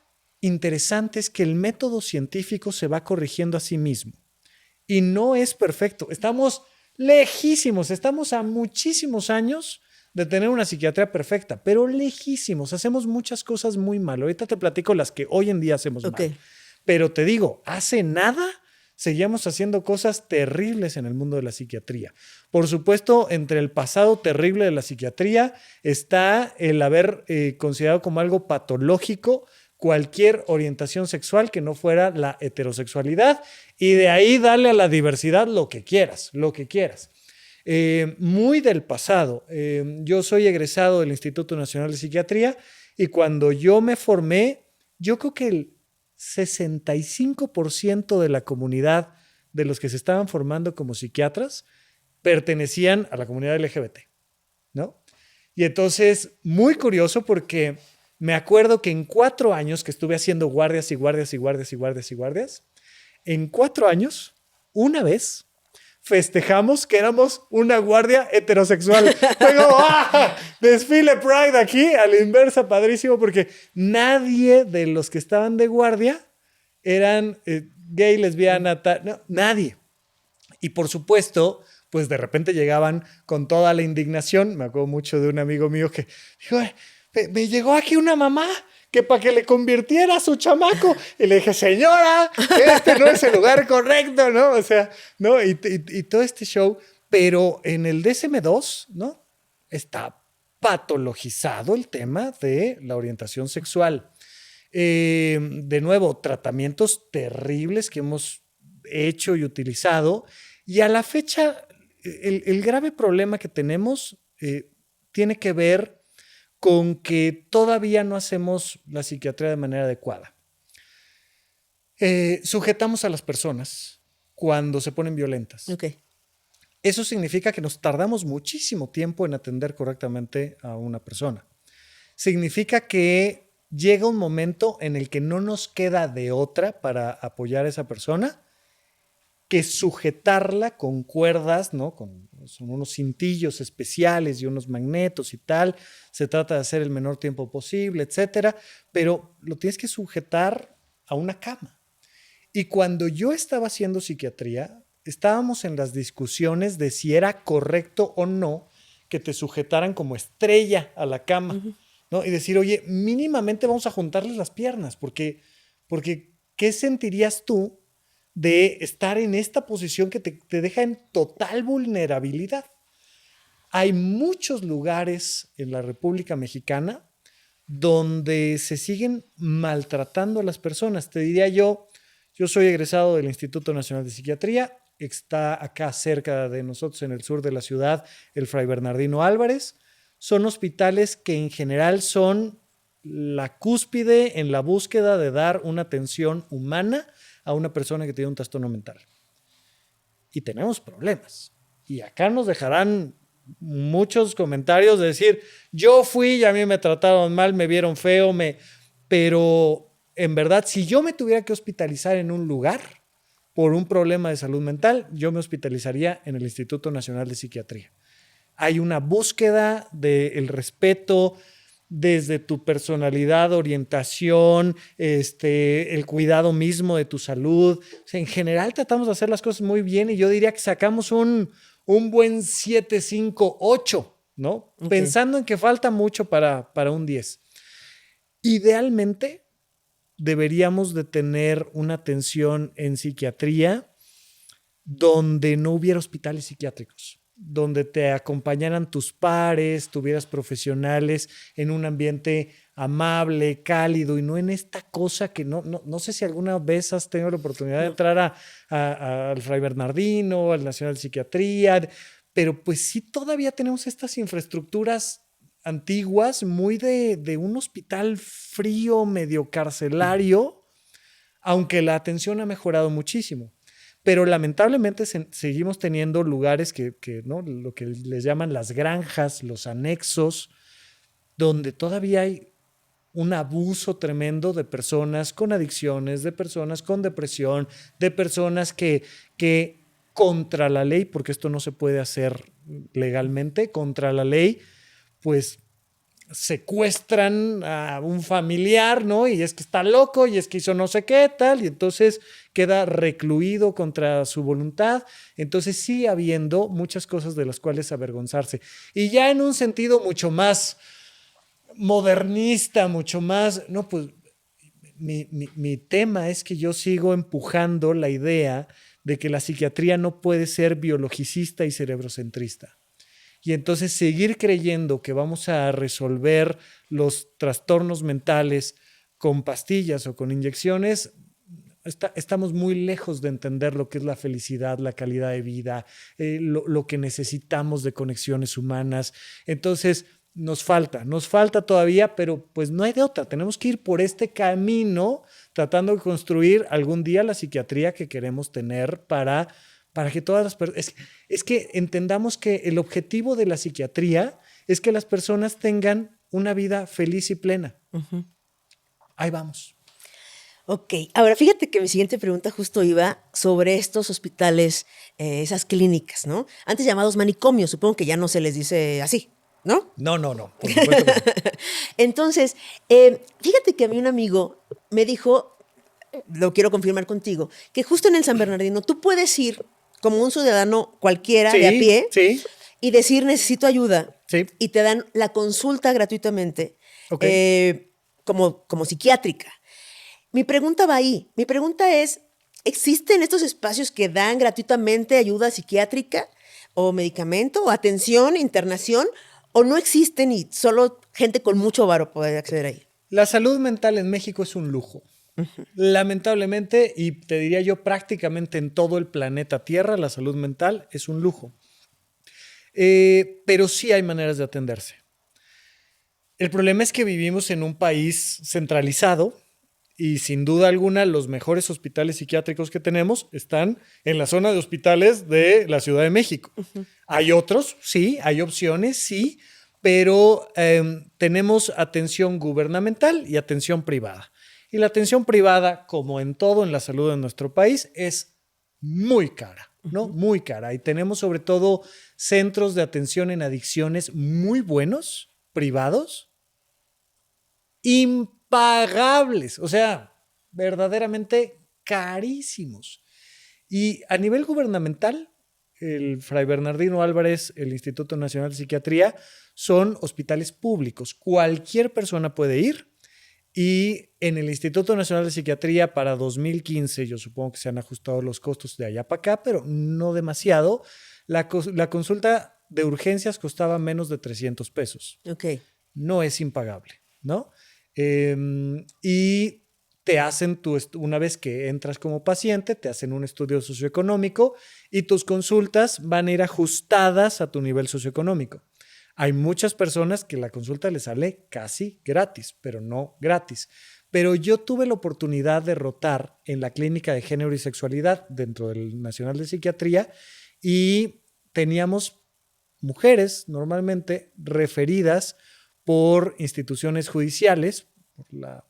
interesante es que el método científico se va corrigiendo a sí mismo y no es perfecto. Estamos lejísimos, estamos a muchísimos años de tener una psiquiatría perfecta, pero lejísimos. Hacemos muchas cosas muy mal. Ahorita te platico las que hoy en día hacemos mal. Pero te digo, hace nada seguíamos haciendo cosas terribles en el mundo de la psiquiatría. Por supuesto, entre el pasado terrible de la psiquiatría está el haber considerado como algo patológico cualquier orientación sexual que no fuera la heterosexualidad y de ahí darle a la diversidad lo que quieras. Muy del pasado. Yo soy egresado del Instituto Nacional de Psiquiatría y cuando yo me formé, yo creo que el 65% de la comunidad de los que se estaban formando como psiquiatras pertenecían a la comunidad LGBT, ¿no? Y entonces, muy curioso porque me acuerdo que en 4 años que estuve haciendo guardias, en 4 años, una vez festejamos que éramos una guardia heterosexual. Luego, desfile Pride aquí, a la inversa, padrísimo, porque nadie de los que estaban de guardia eran gay, lesbiana, no, nadie. Y por supuesto, pues de repente llegaban con toda la indignación. Me acuerdo mucho de un amigo mío que dijo, me llegó aquí una mamá que para que le convirtiera a su chamaco. Y le dije, señora, este no es el lugar correcto, ¿no? O sea, ¿no? Y todo este show. Pero en el DSM-2, ¿no? Está patologizado el tema de la orientación sexual. De nuevo, tratamientos terribles que hemos hecho y utilizado. Y a la fecha, el grave problema que tenemos tiene que ver con que todavía no hacemos la psiquiatría de manera adecuada. Sujetamos a las personas cuando se ponen violentas. Okay. Eso significa que nos tardamos muchísimo tiempo en atender correctamente a una persona. Significa que llega un momento en el que no nos queda de otra para apoyar a esa persona que sujetarla con cuerdas, ¿no? Son unos cintillos especiales y unos magnetos y tal. Se trata de hacer el menor tiempo posible, etcétera. Pero lo tienes que sujetar a una cama. Y cuando yo estaba haciendo psiquiatría, estábamos en las discusiones de si era correcto o no que te sujetaran como estrella a la cama, ¿no? Y decir, oye, mínimamente vamos a juntarles las piernas, porque ¿qué sentirías tú de estar en esta posición que te deja en total vulnerabilidad? Hay muchos lugares en la República Mexicana donde se siguen maltratando a las personas. Te diría yo soy egresado del Instituto Nacional de Psiquiatría. Está acá cerca de nosotros, en el sur de la ciudad, el Fray Bernardino Álvarez. Son hospitales que en general son la cúspide en la búsqueda de dar una atención humana a una persona que tiene un trastorno mental. Y tenemos problemas. Y acá nos dejarán muchos comentarios de decir, yo fui y a mí me trataron mal, me vieron feo, pero en verdad, si yo me tuviera que hospitalizar en un lugar por un problema de salud mental, yo me hospitalizaría en el Instituto Nacional de Psiquiatría. Hay una búsqueda del respeto desde tu personalidad, orientación, el cuidado mismo de tu salud. O sea, en general tratamos de hacer las cosas muy bien y yo diría que sacamos un buen 7, 5, 8, ¿no? Okay. Pensando en que falta mucho para un 10. Idealmente, deberíamos de tener una atención en psiquiatría donde no hubiera hospitales psiquiátricos, donde te acompañaran tus pares, tuvieras profesionales en un ambiente amable, cálido y no en esta cosa que no sé si alguna vez has tenido la oportunidad de entrar al Fray Bernardino, al Nacional de Psiquiatría, pero pues sí todavía tenemos estas infraestructuras antiguas, muy de un hospital frío, medio carcelario, aunque la atención ha mejorado muchísimo. Pero lamentablemente seguimos teniendo lugares que ¿no? Lo que les llaman las granjas, los anexos, donde todavía hay un abuso tremendo de personas con adicciones, de personas con depresión, de personas que contra la ley, porque esto no se puede hacer legalmente, contra la ley, pues secuestran a un familiar, ¿no? Y es que está loco y es que hizo no sé qué tal y entonces queda recluido contra su voluntad. Entonces sigue habiendo muchas cosas de las cuales avergonzarse. Y ya en un sentido mucho más modernista, mucho más... No, pues mi tema es que yo sigo empujando la idea de que la psiquiatría no puede ser biologicista y cerebrocentrista. Y entonces seguir creyendo que vamos a resolver los trastornos mentales con pastillas o con inyecciones, estamos muy lejos de entender lo que es la felicidad, la calidad de vida, lo que necesitamos de conexiones humanas. Entonces nos falta todavía, pero pues no hay de otra. Tenemos que ir por este camino tratando de construir algún día la psiquiatría que queremos tener para que todas las personas... Es que entendamos que el objetivo de la psiquiatría es que las personas tengan una vida feliz y plena. Uh-huh. Ahí vamos. Ok, ahora fíjate que mi siguiente pregunta justo iba sobre estos hospitales, esas clínicas, ¿no? Antes llamados manicomios, supongo que ya no se les dice así, ¿no? No, por supuesto que no. Entonces, fíjate que a mí un amigo me dijo, lo quiero confirmar contigo, que justo en el San Bernardino tú puedes ir como un ciudadano cualquiera de a pie y decir necesito ayuda y te dan la consulta gratuitamente. Okay. como psiquiátrica. Mi pregunta va ahí. Mi pregunta es, ¿existen estos espacios que dan gratuitamente ayuda psiquiátrica o medicamento o atención, internación? ¿O no existen y solo gente con mucho varo puede acceder ahí? La salud mental en México es un lujo. Lamentablemente, y te diría yo prácticamente en todo el planeta Tierra, la salud mental es un lujo. Pero sí hay maneras de atenderse. El problema es que vivimos en un país centralizado y sin duda alguna los mejores hospitales psiquiátricos que tenemos están en la zona de hospitales de la Ciudad de México. Hay otros, sí, hay opciones, sí, pero tenemos atención gubernamental y atención privada. Y la atención privada, como en todo en la salud de nuestro país, es muy cara, ¿no? Muy cara. Y tenemos sobre todo centros de atención en adicciones muy buenos, privados, impagables, o sea, verdaderamente carísimos. Y a nivel gubernamental, el Fray Bernardino Álvarez, el Instituto Nacional de Psiquiatría, son hospitales públicos. Cualquier persona puede ir. Y en el Instituto Nacional de Psiquiatría para 2015, yo supongo que se han ajustado los costos de allá para acá, pero no demasiado, la consulta de urgencias costaba menos de 300 pesos. Ok. No es impagable, ¿no? Y te hacen, una vez que entras como paciente, te hacen un estudio socioeconómico y tus consultas van a ir ajustadas a tu nivel socioeconómico. Hay muchas personas que la consulta les sale casi gratis, pero no gratis. Pero yo tuve la oportunidad de rotar en la Clínica de Género y Sexualidad dentro del Nacional de Psiquiatría y teníamos mujeres normalmente referidas por instituciones judiciales, por la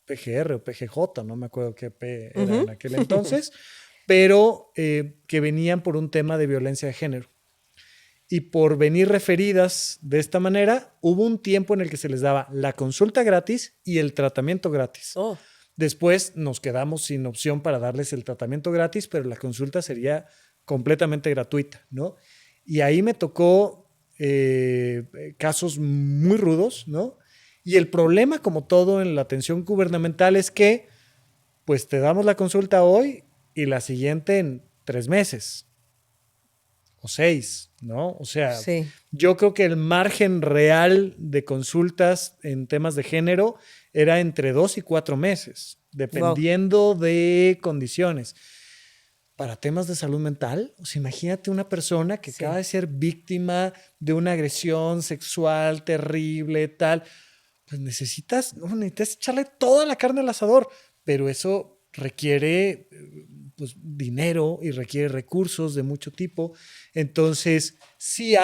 PGR o PGJ, no me acuerdo qué P era en aquel entonces, pero que venían por un tema de violencia de género. Y por venir referidas de esta manera, hubo un tiempo en el que se les daba la consulta gratis y el tratamiento gratis. Oh. Después nos quedamos sin opción para darles el tratamiento gratis, pero la consulta sería completamente gratuita, ¿no? Y ahí me tocó casos muy rudos, ¿no? Y el problema, como todo en la atención gubernamental, es que pues te damos la consulta hoy y la siguiente en 3 meses. O 6, ¿no? O sea, sí. Yo creo que el margen real de consultas en temas de género era entre 2 y 4 meses, dependiendo de condiciones. Para temas de salud mental, o sea, imagínate una persona que acaba de ser víctima de una agresión sexual terrible, tal, pues necesitas echarle toda la carne al asador, pero eso requiere pues, dinero y requiere recursos de mucho tipo. Entonces, sí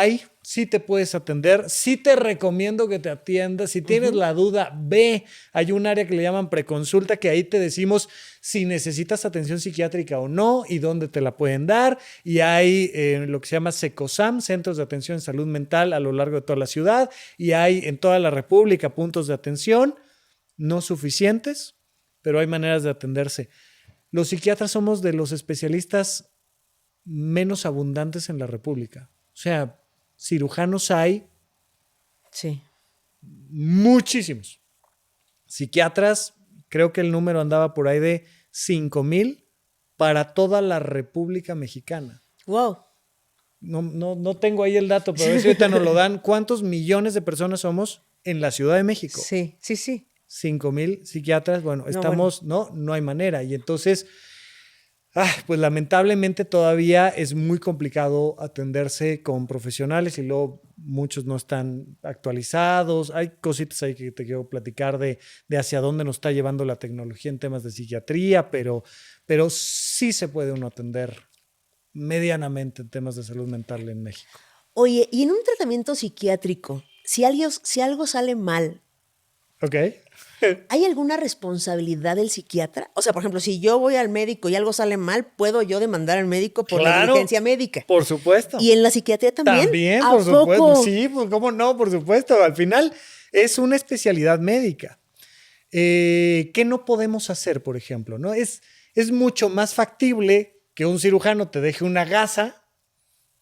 te puedes atender, sí te recomiendo que te atiendas. Si tienes la duda, ve. Hay un área que le llaman preconsulta, que ahí te decimos si necesitas atención psiquiátrica o no y dónde te la pueden dar. Y hay lo que se llama SECOSAM, Centros de Atención en Salud Mental a lo largo de toda la ciudad. Y hay en toda la República puntos de atención, no suficientes, pero hay maneras de atenderse. Los psiquiatras somos de los especialistas menos abundantes en la República. O sea, cirujanos hay muchísimos. Psiquiatras, creo que el número andaba por ahí de 5,000 para toda la República Mexicana. Wow. No tengo ahí el dato, pero a ver si ahorita nos lo dan. ¿Cuántos millones de personas somos en la Ciudad de México? Sí. 5,000 psiquiatras, bueno, no hay manera. Y entonces, pues lamentablemente todavía es muy complicado atenderse con profesionales y luego muchos no están actualizados. Hay cositas ahí que te quiero platicar de hacia dónde nos está llevando la tecnología en temas de psiquiatría, pero sí se puede uno atender medianamente en temas de salud mental en México. Oye, y en un tratamiento psiquiátrico, si algo sale mal, Ok. ¿hay alguna responsabilidad del psiquiatra? O sea, por ejemplo, si yo voy al médico y algo sale mal, ¿puedo yo demandar al médico por negligencia médica? Por supuesto. ¿Y en la psiquiatría también? También, por supuesto. Sí, pues cómo no, por supuesto. Al final es una especialidad médica. ¿Qué no podemos hacer, por ejemplo? ¿No? Es mucho más factible que un cirujano te deje una gasa,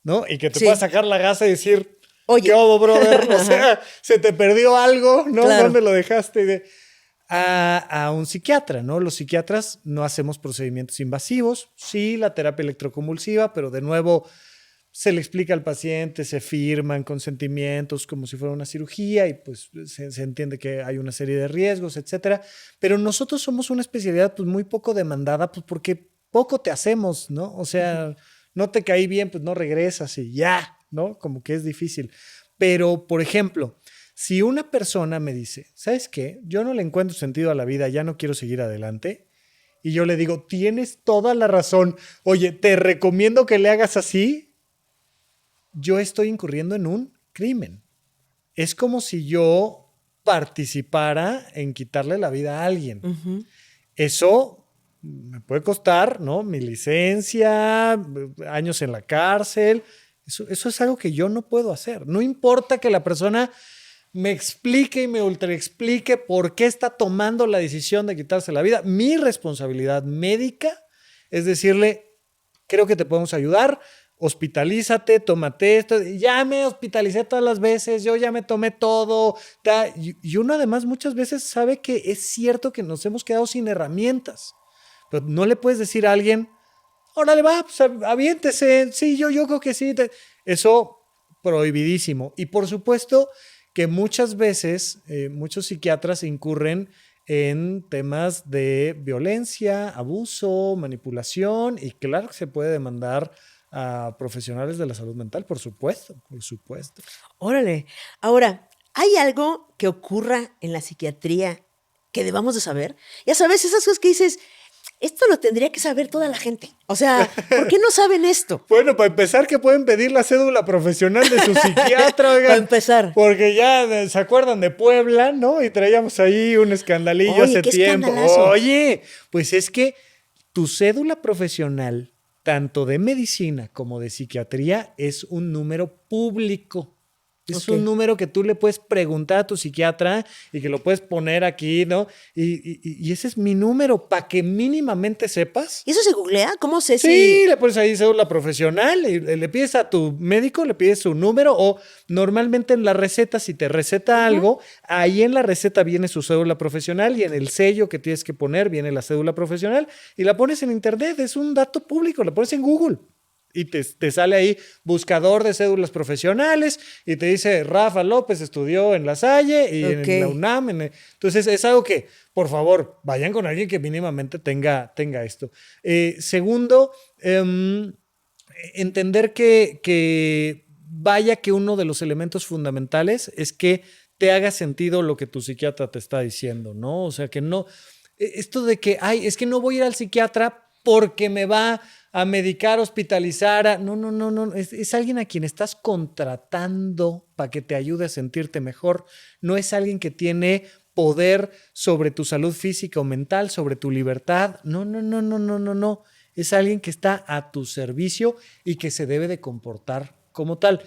¿no? Y que te pueda sacar la gasa y decir... Oye, ¿qué hubo, brother? O sea, se te perdió algo, ¿no? Claro. ¿Dónde lo dejaste? a un psiquiatra, ¿no? Los psiquiatras no hacemos procedimientos invasivos, sí, la terapia electroconvulsiva, pero de nuevo se le explica al paciente, se firman consentimientos como si fuera una cirugía y pues se entiende que hay una serie de riesgos, etcétera. Pero nosotros somos una especialidad pues muy poco demandada pues porque poco te hacemos, ¿no? O sea, no te caí bien, pues no regresas y ya, ¿no? Como que es difícil. Pero, por ejemplo, si una persona me dice, ¿sabes qué? Yo no le encuentro sentido a la vida, ya no quiero seguir adelante. Y yo le digo, tienes toda la razón. Oye, te recomiendo que le hagas así. Yo estoy incurriendo en un crimen. Es como si yo participara en quitarle la vida a alguien. Ujú. Eso me puede costar, ¿no? Mi licencia, años en la cárcel. Eso es algo que yo no puedo hacer. No importa que la persona me explique y me ultraexplique por qué está tomando la decisión de quitarse la vida. Mi responsabilidad médica es decirle, creo que te podemos ayudar, hospitalízate, tómate esto. Ya me hospitalicé todas las veces, yo ya me tomé todo. Y uno además muchas veces sabe que es cierto que nos hemos quedado sin herramientas. Pero no le puedes decir a alguien, órale, va, pues aviéntese. Sí, yo creo que sí. Eso prohibidísimo. Y por supuesto que muchas veces muchos psiquiatras incurren en temas de violencia, abuso, manipulación, y claro que se puede demandar a profesionales de la salud mental, por supuesto, por supuesto. Órale. Ahora, ¿hay algo que ocurra en la psiquiatría que debamos de saber? Ya sabes, esas cosas que dices, esto lo tendría que saber toda la gente. O sea, ¿por qué no saben esto? Bueno, para empezar, que pueden pedir la cédula profesional de su psiquiatra, oigan. Para empezar. Porque ya se acuerdan de Puebla, ¿no? Y traíamos ahí un escandalillo Oye, hace qué tiempo. escandalazo. Oye, pues es que tu cédula profesional, tanto de medicina como de psiquiatría, es un número público. Es un número que tú le puedes preguntar a tu psiquiatra y que lo puedes poner aquí, ¿no? Y ese es mi número para que mínimamente sepas. ¿Y eso se googlea? ¿Cómo sé Sí, si...? le pones ahí cédula profesional y le pides a tu médico, le pides su número o normalmente en la receta, si te receta algo, ahí en la receta viene su cédula profesional y en el sello que tienes que poner viene la cédula profesional y la pones en internet, es un dato público, la pones en Google. Y te sale ahí buscador de cédulas profesionales y te dice Rafa López estudió en La Salle y en la UNAM. Entonces es algo que, por favor, vayan con alguien que mínimamente tenga esto. Segundo, entender que vaya que uno de los elementos fundamentales es que te haga sentido lo que tu psiquiatra te está diciendo, ¿no? O sea, que no... Esto de que, ay, es que no voy a ir al psiquiatra porque me va a medicar, hospitalizar. No. Es alguien a quien estás contratando para que te ayude a sentirte mejor. No es alguien que tiene poder sobre tu salud física o mental, sobre tu libertad. No. Es alguien que está a tu servicio y que se debe de comportar como tal.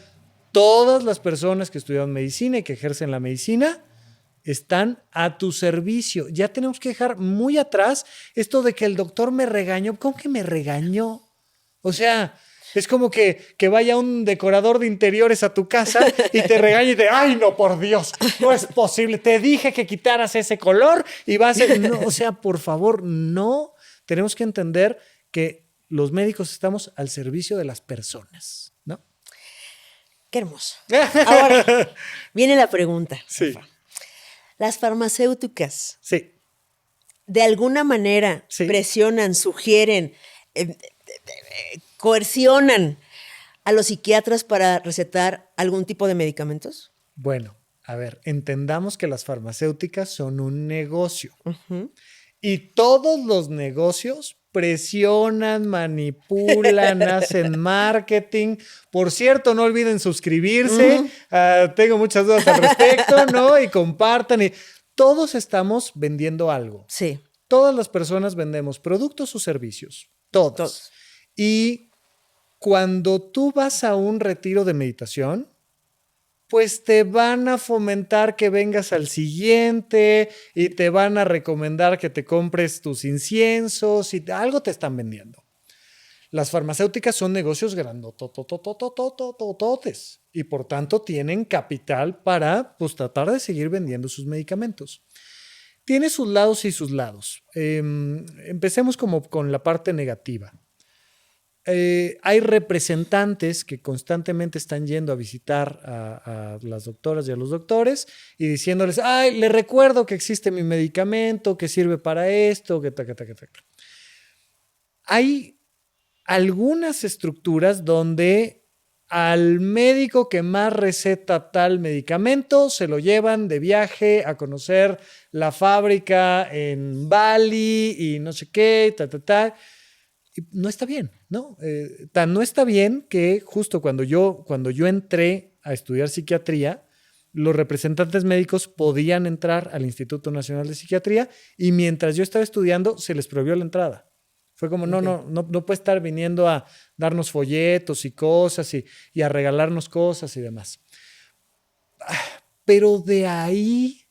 Todas las personas que estudian medicina y que ejercen la medicina están a tu servicio. Ya tenemos que dejar muy atrás esto de que el doctor me regañó. ¿Cómo que me regañó? O sea, es como que vaya un decorador de interiores a tu casa y te regañe y te, ay, no, por Dios, no es posible. Te dije que quitaras ese color y vas a... No, o sea, por favor, no. Tenemos que entender que los médicos estamos al servicio de las personas, ¿no? Qué hermoso. Ahora, viene la pregunta. Sí. Rafa. Las farmacéuticas, Sí. de alguna manera, Sí. presionan, sugieren, coercionan a los psiquiatras para recetar algún tipo de medicamentos. Bueno, a ver, entendamos que las farmacéuticas son un negocio. Y todos los negocios presionan, manipulan, hacen marketing. Por cierto, no olviden suscribirse. Tengo muchas dudas al respecto, ¿no? Y compartan. Y todos estamos vendiendo algo. Sí. Todas las personas vendemos productos o servicios. Todos. Y cuando tú vas a un retiro de meditación, pues te van a fomentar que vengas al siguiente y te van a recomendar que te compres tus inciensos y algo te están vendiendo. Las farmacéuticas son negocios grandotototototototes y por tanto tienen capital para pues, tratar de seguir vendiendo sus medicamentos. tiene sus lados y sus lados. Empecemos como con la parte negativa. Hay representantes que constantemente están yendo a visitar a las doctoras y a los doctores y diciéndoles, ay, le recuerdo que existe mi medicamento, que sirve para esto, que taca, taca, taca. Hay algunas estructuras donde al médico que más receta tal medicamento se lo llevan de viaje a conocer la fábrica en Bali y no sé qué, Y no está bien, ¿no? No está bien que justo cuando yo entré a estudiar psiquiatría, los representantes médicos podían entrar al Instituto Nacional de Psiquiatría y mientras yo estaba estudiando se les prohibió la entrada. Fue como, no puede estar viniendo a darnos folletos y cosas y a regalarnos cosas y demás. Pero de ahí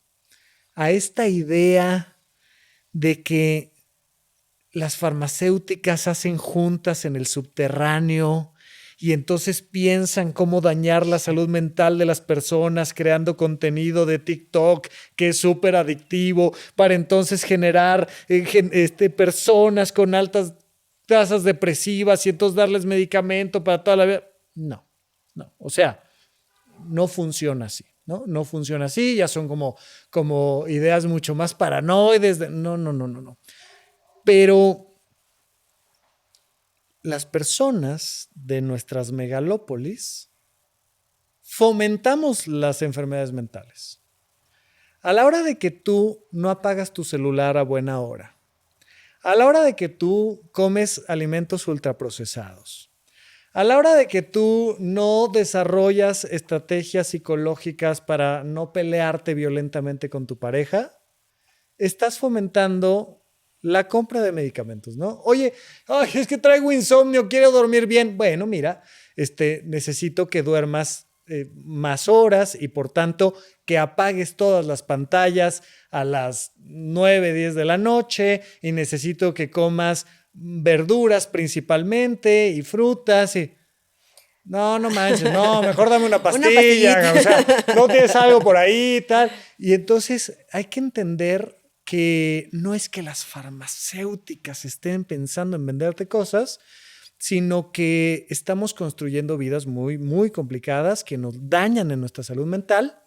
a esta idea de que las farmacéuticas hacen juntas en el subterráneo y entonces piensan cómo dañar la salud mental de las personas creando contenido de TikTok que es súper adictivo para entonces generar personas con altas tasas depresivas y entonces darles medicamento para toda la vida. No. O sea, no funciona así. No funciona así, ya son como ideas mucho más paranoides. No. Pero las personas de nuestras megalópolis fomentamos las enfermedades mentales. A la hora de que tú no apagas tu celular a buena hora, a la hora de que tú comes alimentos ultraprocesados, a la hora de que tú no desarrollas estrategias psicológicas para no pelearte violentamente con tu pareja, estás fomentando la compra de medicamentos, ¿no? Oye, es que traigo insomnio, quiero dormir bien. Bueno, mira, necesito que duermas más horas y por tanto que apagues todas las pantallas a las 9, 10 de la noche y necesito que comas verduras principalmente y frutas y... No manches, no, mejor dame una pastilla, o sea, no tienes algo por ahí y tal. Y entonces hay que entender que no es que las farmacéuticas estén pensando en venderte cosas, sino que estamos construyendo vidas muy, muy complicadas que nos dañan en nuestra salud mental.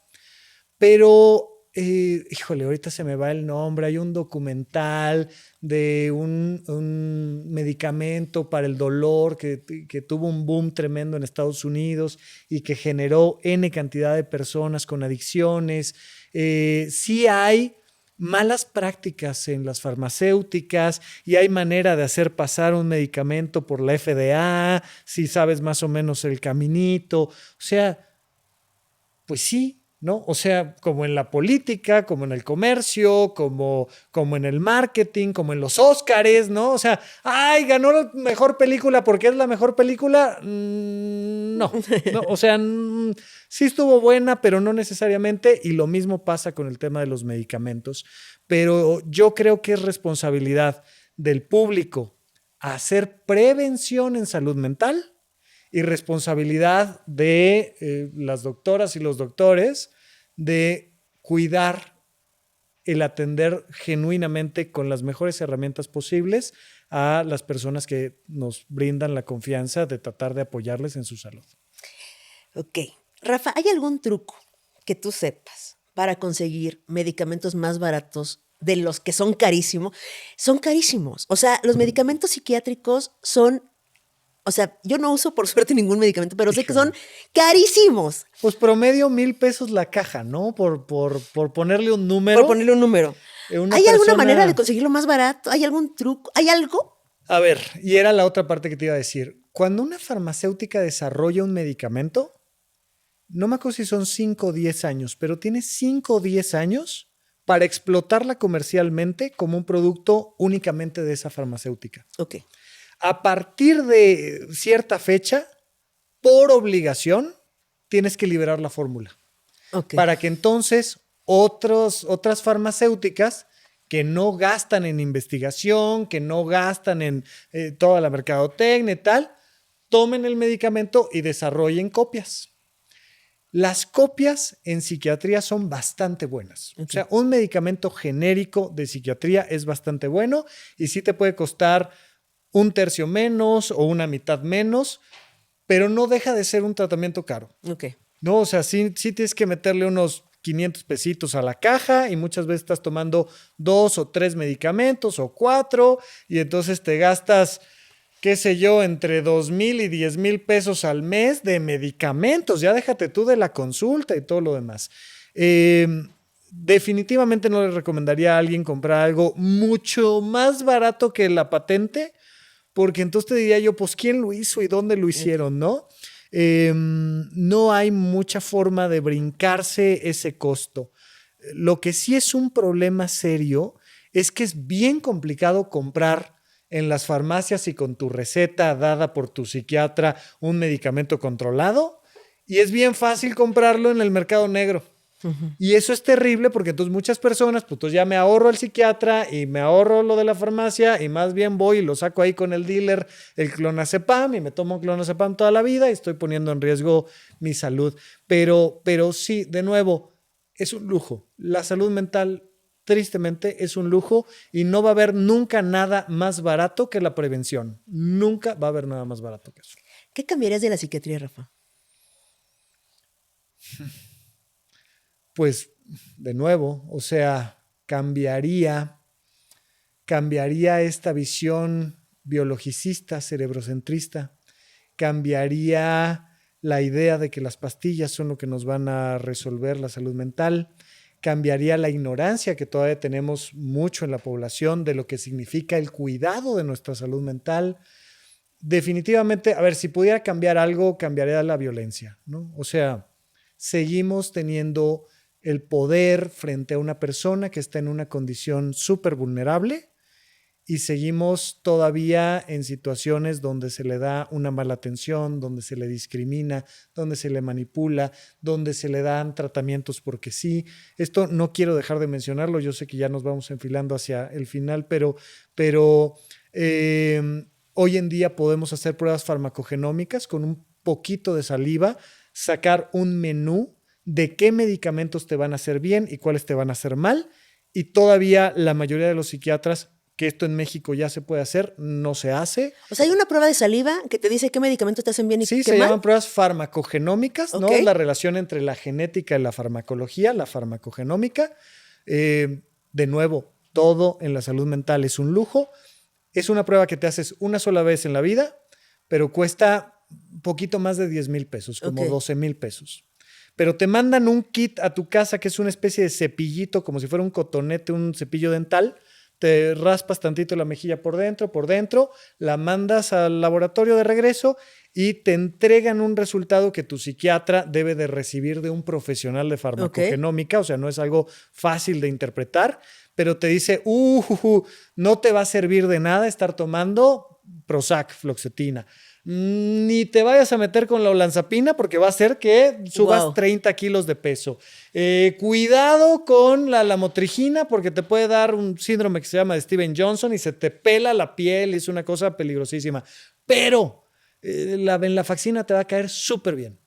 Pero, híjole, ahorita se me va el nombre. Hay un documental de un medicamento para el dolor que tuvo un boom tremendo en Estados Unidos y que generó N cantidad de personas con adicciones. Sí hay malas prácticas en las farmacéuticas y hay manera de hacer pasar un medicamento por la FDA, si sabes más o menos el caminito. O sea, pues sí, ¿no? O sea, como en la política, como en el comercio, como en el marketing, como en los Óscares, ¿no? O sea, ¡ay, ganó la mejor película porque es la mejor película! No. O sea, sí estuvo buena, pero no necesariamente. Y lo mismo pasa con el tema de los medicamentos. Pero yo creo que es responsabilidad del público hacer prevención en salud mental y responsabilidad de las doctoras y los doctores de cuidar el atender genuinamente con las mejores herramientas posibles a las personas que nos brindan la confianza de tratar de apoyarles en su salud. Ok. Rafa, ¿hay algún truco que tú sepas para conseguir medicamentos más baratos de los que son carísimos? Son carísimos. O sea, los medicamentos psiquiátricos son... O sea, yo no uso por suerte ningún medicamento, pero sé que son carísimos. Pues promedio 1,000 pesos la caja, ¿no? Por ponerle un número. Por ponerle un número. ¿Hay alguna manera de conseguirlo más barato? ¿Hay algún truco? ¿Hay algo? A ver, y era la otra parte que te iba a decir. Cuando una farmacéutica desarrolla un medicamento, no me acuerdo si son 5 o 10 años, pero tiene 5 o 10 años para explotarla comercialmente como un producto únicamente de esa farmacéutica. Ok. A partir de cierta fecha, por obligación, tienes que liberar la fórmula. Okay. Para que entonces otras farmacéuticas que no gastan en investigación, que no gastan en toda la mercadotecnia y tal, tomen el medicamento y desarrollen copias. Las copias en psiquiatría son bastante buenas. Ok. O sea, un medicamento genérico de psiquiatría es bastante bueno y sí te puede costar un tercio menos o una mitad menos, pero no deja de ser un tratamiento caro. Ok. No, o sea, sí tienes que meterle unos 500 pesitos a la caja y muchas veces estás tomando 2 o 3 medicamentos o 4 y entonces te gastas, qué sé yo, entre 2,000 y 10,000 pesos al mes de medicamentos. Ya déjate tú de la consulta y todo lo demás. Definitivamente no le recomendaría a alguien comprar algo mucho más barato que la patente, porque entonces te diría yo, pues, ¿quién lo hizo y dónde lo hicieron, no? No hay mucha forma de brincarse ese costo. Lo que sí es un problema serio es que es bien complicado comprar en las farmacias y con tu receta dada por tu psiquiatra un medicamento controlado, y es bien fácil comprarlo en el mercado negro. Y eso es terrible porque entonces muchas personas, pues entonces ya me ahorro al psiquiatra y me ahorro lo de la farmacia y más bien voy y lo saco ahí con el dealer, el clonazepam, y me tomo clonazepam toda la vida y estoy poniendo en riesgo mi salud. Pero sí, de nuevo, es un lujo. La salud mental, tristemente, es un lujo y no va a haber nunca nada más barato que la prevención. Nunca va a haber nada más barato que eso. ¿Qué cambiarías de la psiquiatría, Rafa? Pues, de nuevo, o sea, cambiaría esta visión biologicista, cerebrocentrista, cambiaría la idea de que las pastillas son lo que nos van a resolver la salud mental, cambiaría la ignorancia que todavía tenemos mucho en la población de lo que significa el cuidado de nuestra salud mental. Definitivamente, a ver, si pudiera cambiar algo, cambiaría la violencia, ¿no? O sea, seguimos teniendo el poder frente a una persona que está en una condición súper vulnerable y seguimos todavía en situaciones donde se le da una mala atención, donde se le discrimina, donde se le manipula, donde se le dan tratamientos porque sí. Esto no quiero dejar de mencionarlo, yo sé que ya nos vamos enfilando hacia el final, pero hoy en día podemos hacer pruebas farmacogenómicas con un poquito de saliva, sacar un menú de qué medicamentos te van a hacer bien y cuáles te van a hacer mal, y todavía la mayoría de los psiquiatras, que esto en México ya se puede hacer, no se hace. O sea, hay una prueba de saliva que te dice qué medicamentos te hacen bien y Sí, qué se mal. llaman pruebas farmacogenómicas, ¿no? Ok. La relación entre la genética y la farmacología, la farmacogenómica. De nuevo, todo en la salud mental es un lujo. Es una prueba que te haces una sola vez en la vida, pero cuesta un poquito más de 10,000 pesos, como Ok. 12,000 pesos. Pero te mandan un kit a tu casa que es una especie de cepillito, como si fuera un cotonete, un cepillo dental. Te raspas tantito la mejilla por dentro, la mandas al laboratorio de regreso y te entregan un resultado que tu psiquiatra debe de recibir de un profesional de farmacogenómica. O sea, no es algo fácil de interpretar, pero te dice, no te va a servir de nada estar tomando Prozac, fluoxetina. Ni te vayas a meter con la olanzapina porque va a hacer que subas 30 kilos de peso. Cuidado con la lamotrigina porque te puede dar un síndrome que se llama de Steven Johnson y se te pela la piel, es una cosa peligrosísima. Pero la venlafaxina te va a caer súper bien.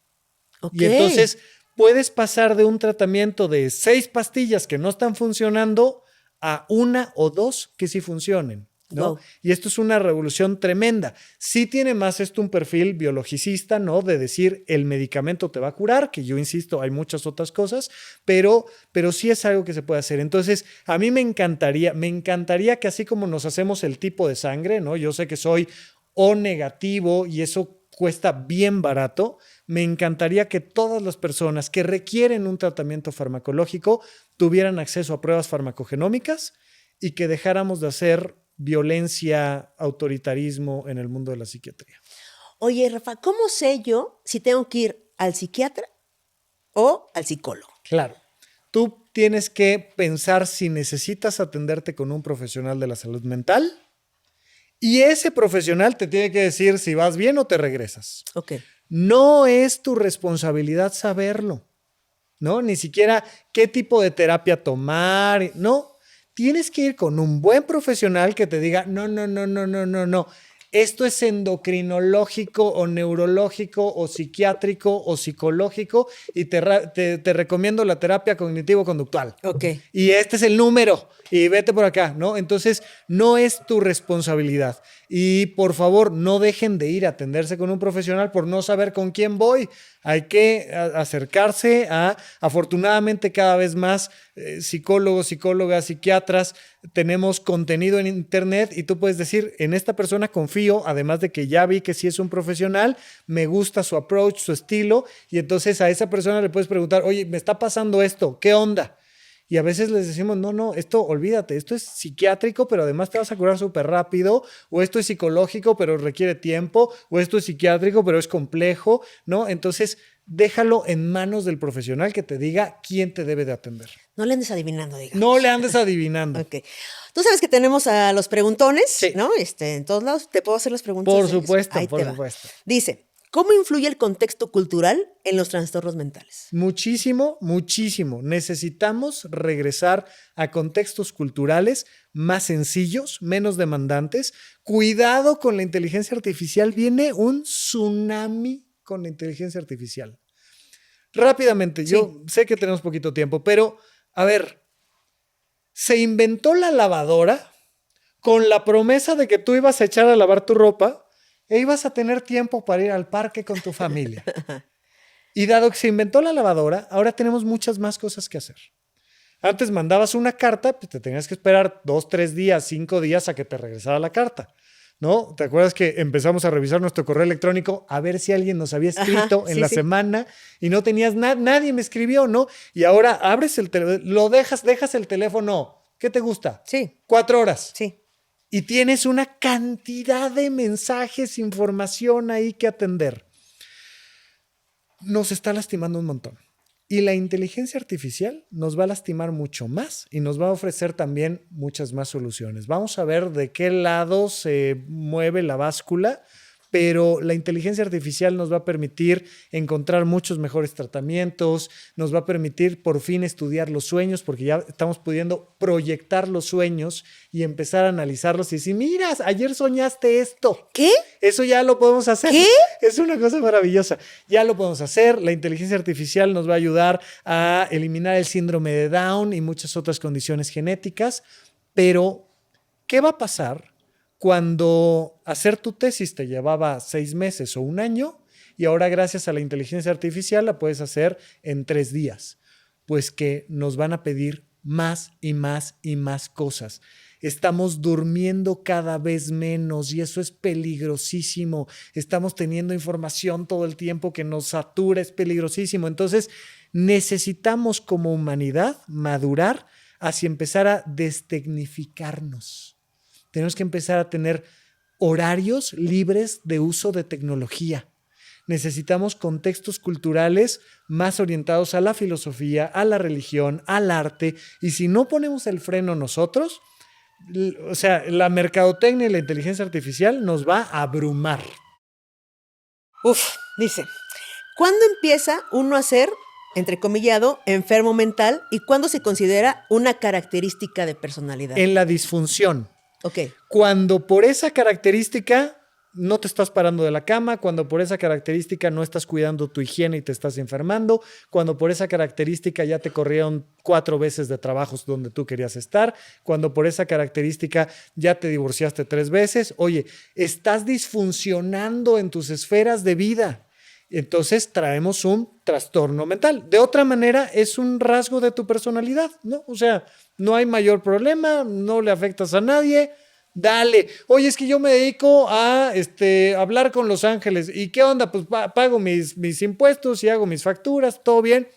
Okay. Y entonces puedes pasar de un tratamiento de 6 pastillas que no están funcionando a 1 o 2 que sí funcionen, ¿no? Wow. Y esto es una revolución tremenda. Sí tiene más esto un perfil biologicista, ¿no? De decir el medicamento te va a curar, que yo insisto, hay muchas otras cosas, pero sí es algo que se puede hacer. Entonces, a mí me encantaría que así como nos hacemos el tipo de sangre, ¿no? Yo sé que soy O negativo y eso cuesta bien barato. Me encantaría que todas las personas que requieren un tratamiento farmacológico tuvieran acceso a pruebas farmacogenómicas y que dejáramos de hacer violencia, autoritarismo en el mundo de la psiquiatría. Oye, Rafa, ¿cómo sé yo si tengo que ir al psiquiatra o al psicólogo? Claro, tú tienes que pensar si necesitas atenderte con un profesional de la salud mental y ese profesional te tiene que decir si vas bien o te regresas. Ok. No es tu responsabilidad saberlo, ¿no? Ni siquiera qué tipo de terapia tomar, no. Tienes que ir con un buen profesional que te diga, no. esto es endocrinológico o neurológico o psiquiátrico o psicológico y te recomiendo la terapia cognitivo-conductual. Ok. Y este es el número y vete por acá, ¿no? Entonces, no es tu responsabilidad. Y por favor, no dejen de ir a atenderse con un profesional por no saber con quién voy. Hay que acercarse a, afortunadamente, cada vez más psicólogos, psicólogas, psiquiatras. Tenemos contenido en internet y tú puedes decir, en esta persona confío, además de que ya vi que sí es un profesional, me gusta su approach, su estilo, y entonces a esa persona le puedes preguntar, oye, me está pasando esto, ¿qué onda? Y a veces les decimos, no, esto olvídate, esto es psiquiátrico, pero además te vas a curar súper rápido, o esto es psicológico, pero requiere tiempo, o esto es psiquiátrico, pero es complejo, ¿no? Entonces, déjalo en manos del profesional que te diga quién te debe de atender. No le andes adivinando, digamos. No le andes adivinando. Ok. Tú sabes que tenemos a los preguntones, Sí. ¿no? En todos lados. ¿Te puedo hacer las preguntas? Por supuesto, Ahí por te va. supuesto. Dice, ¿cómo influye el contexto cultural en los trastornos mentales? Muchísimo, muchísimo. Necesitamos regresar a contextos culturales más sencillos, menos demandantes. Cuidado con la inteligencia artificial. Viene un tsunami con la inteligencia artificial. Rápidamente, yo sé que tenemos poquito tiempo, pero a ver, se inventó la lavadora con la promesa de que tú ibas a echar a lavar tu ropa e ibas a tener tiempo para ir al parque con tu familia. Y dado que se inventó la lavadora, ahora tenemos muchas más cosas que hacer. Antes mandabas una carta, pues te tenías que esperar 2, 3 días, 5 días a que te regresara la carta, ¿no? ¿Te acuerdas que empezamos a revisar nuestro correo electrónico a ver si alguien nos había escrito en la semana y no tenías nadie me escribió, ¿no? Y ahora abres el teléfono, dejas el teléfono, ¿qué te gusta? Sí. 4 horas. Sí. Y tienes una cantidad de mensajes, información ahí que atender. Nos está lastimando un montón. Y la inteligencia artificial nos va a lastimar mucho más y nos va a ofrecer también muchas más soluciones. Vamos a ver de qué lado se mueve la báscula, pero la inteligencia artificial nos va a permitir encontrar muchos mejores tratamientos, nos va a permitir por fin estudiar los sueños, porque ya estamos pudiendo proyectar los sueños y empezar a analizarlos y decir, mira, ayer soñaste esto. ¿Qué? Eso ya lo podemos hacer. ¿Qué? Es una cosa maravillosa. Ya lo podemos hacer. La inteligencia artificial nos va a ayudar a eliminar el síndrome de Down y muchas otras condiciones genéticas. Pero, ¿qué va a pasar cuando hacer tu tesis te llevaba 6 meses o 1 año y ahora gracias a la inteligencia artificial la puedes hacer en 3 días? Pues que nos van a pedir más y más y más cosas. Estamos durmiendo cada vez menos y eso es peligrosísimo. Estamos teniendo información todo el tiempo que nos satura, es peligrosísimo. Entonces, necesitamos como humanidad madurar hacia empezar a destecnificarnos. Tenemos que empezar a tener horarios libres de uso de tecnología. Necesitamos contextos culturales más orientados a la filosofía, a la religión, al arte. Y si no ponemos el freno nosotros, o sea, la mercadotecnia y la inteligencia artificial nos va a abrumar. Dice, ¿cuándo empieza uno a ser, entrecomillado, enfermo mental y cuándo se considera una característica de personalidad? En la disfunción. Ok. Cuando por esa característica no te estás parando de la cama, cuando por esa característica no estás cuidando tu higiene y te estás enfermando, cuando por esa característica ya te corrieron 4 veces de trabajos donde tú querías estar, cuando por esa característica ya te divorciaste 3 veces. Oye, estás disfuncionando en tus esferas de vida. Entonces traemos un trastorno mental. De otra manera, es un rasgo de tu personalidad, ¿no? O sea, no hay mayor problema, no le afectas a nadie. Dale. Oye, es que yo me dedico a hablar con los ángeles. ¿Y qué onda? Pues pago mis impuestos y hago mis facturas, todo bien.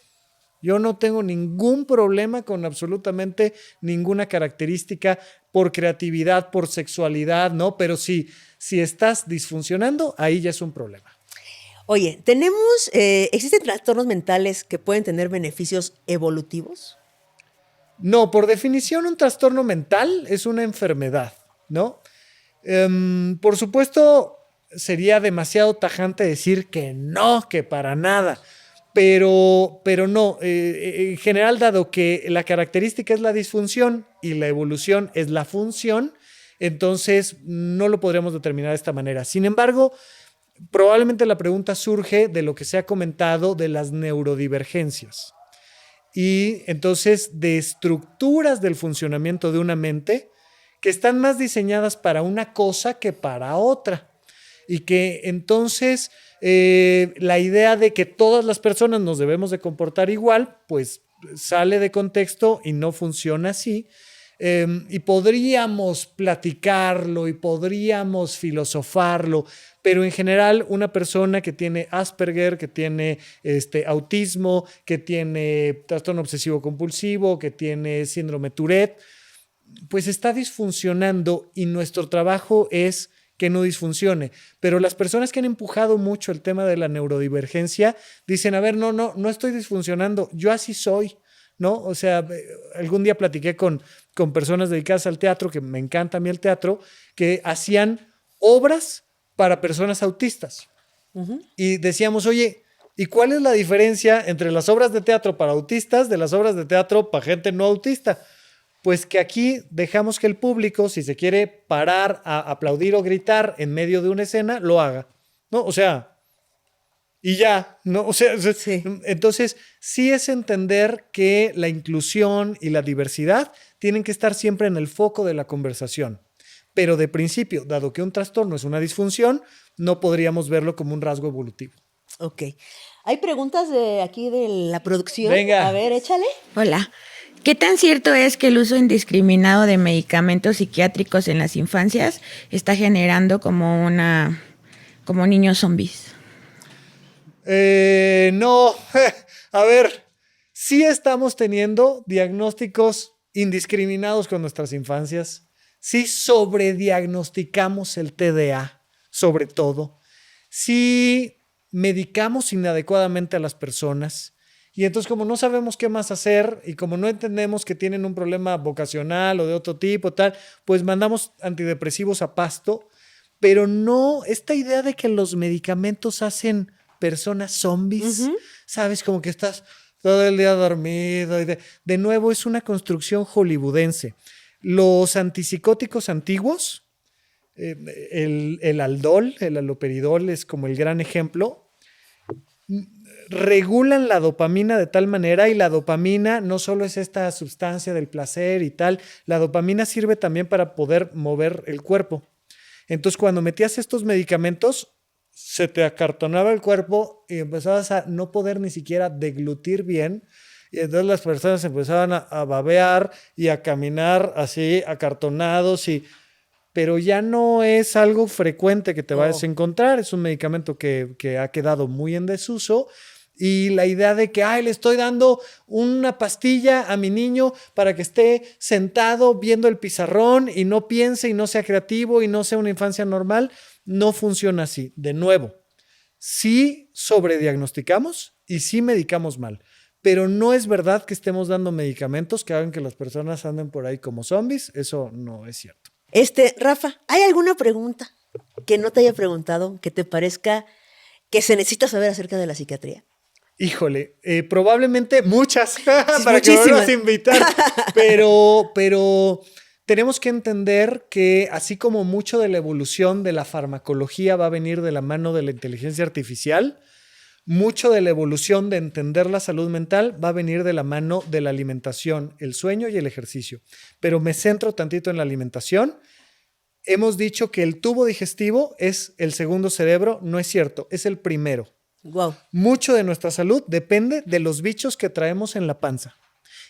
Yo no tengo ningún problema con absolutamente ninguna característica por creatividad, por sexualidad, ¿no? Pero si estás disfuncionando, ahí ya es un problema. Oye, ¿existen trastornos mentales que pueden tener beneficios evolutivos? No, por definición, un trastorno mental es una enfermedad, ¿no? Por supuesto, sería demasiado tajante decir que no, que para nada. Pero no, en general, dado que la característica es la disfunción y la evolución es la función, Entonces, no lo podríamos determinar de esta manera. Sin embargo, probablemente la pregunta surge de lo que se ha comentado de las neurodivergencias. Y entonces de estructuras del funcionamiento de una mente que están más diseñadas para una cosa que para otra. Y que entonces la idea de que todas las personas nos debemos de comportar igual, pues sale de contexto y no funciona así. Y podríamos platicarlo y podríamos filosofarlo, pero en general una persona que tiene Asperger, que tiene autismo, que tiene trastorno obsesivo compulsivo, que tiene síndrome Tourette, pues está disfuncionando y nuestro trabajo es que no disfuncione. Pero las personas que han empujado mucho el tema de la neurodivergencia dicen, a ver, no estoy disfuncionando, yo así soy, ¿no? O sea, algún día platiqué con personas dedicadas al teatro, que me encanta a mí el teatro, que hacían obras para personas autistas. Uh-huh. Y decíamos, oye, ¿y cuál es la diferencia entre las obras de teatro para autistas de las obras de teatro para gente no autista? Pues que aquí dejamos que el público, si se quiere parar a aplaudir o gritar en medio de una escena, lo haga, ¿no? O sea, y ya, ¿no? O sea, sí. Entonces sí es entender que la inclusión y la diversidad tienen que estar siempre en el foco de la conversación. Pero de principio, dado que un trastorno es una disfunción, no podríamos verlo como un rasgo evolutivo. Ok. Hay preguntas de aquí de la producción. Venga. A ver, échale. Hola. ¿Qué tan cierto es que el uso indiscriminado de medicamentos psiquiátricos en las infancias está generando como niños zombies? No. A ver, sí estamos teniendo diagnósticos indiscriminados con nuestras infancias. Sí sobrediagnosticamos el TDA, sobre todo. Sí medicamos inadecuadamente a las personas. Y entonces, como no sabemos qué más hacer y como no entendemos que tienen un problema vocacional o de otro tipo, tal, pues mandamos antidepresivos a pasto. Pero no, esta idea de que los medicamentos hacen personas zombies, uh-huh. ¿Sabes? Como que estás todo el día dormido. Y de nuevo, es una construcción hollywoodense. Los antipsicóticos antiguos, el Aldol, el haloperidol es como el gran ejemplo, regulan la dopamina de tal manera, y la dopamina no solo es esta sustancia del placer y tal, la dopamina sirve también para poder mover el cuerpo. Entonces, cuando metías estos medicamentos, se te acartonaba el cuerpo y empezabas a no poder ni siquiera deglutir bien. Y entonces las personas empezaban a babear y a caminar así, acartonados, pero ya no es algo frecuente que te vayas a encontrar. Es un medicamento que ha quedado muy en desuso. Y la idea de que le estoy dando una pastilla a mi niño para que esté sentado viendo el pizarrón y no piense y no sea creativo y no sea una infancia normal, no funciona así. De nuevo, sí sobrediagnosticamos y sí medicamos mal, pero no es verdad que estemos dando medicamentos que hagan que las personas anden por ahí como zombies. Eso no es cierto. Rafa, ¿hay alguna pregunta que no te haya preguntado que te parezca que se necesita saber acerca de la psiquiatría? Híjole, probablemente muchas, para que me vuelvas a invitar, pero tenemos que entender que así como mucho de la evolución de la farmacología va a venir de la mano de la inteligencia artificial, mucho de la evolución de entender la salud mental va a venir de la mano de la alimentación, el sueño y el ejercicio. Pero me centro tantito en la alimentación. Hemos dicho que el tubo digestivo es el segundo cerebro. No es cierto, es el primero. Wow. Mucho de nuestra salud depende de los bichos que traemos en la panza.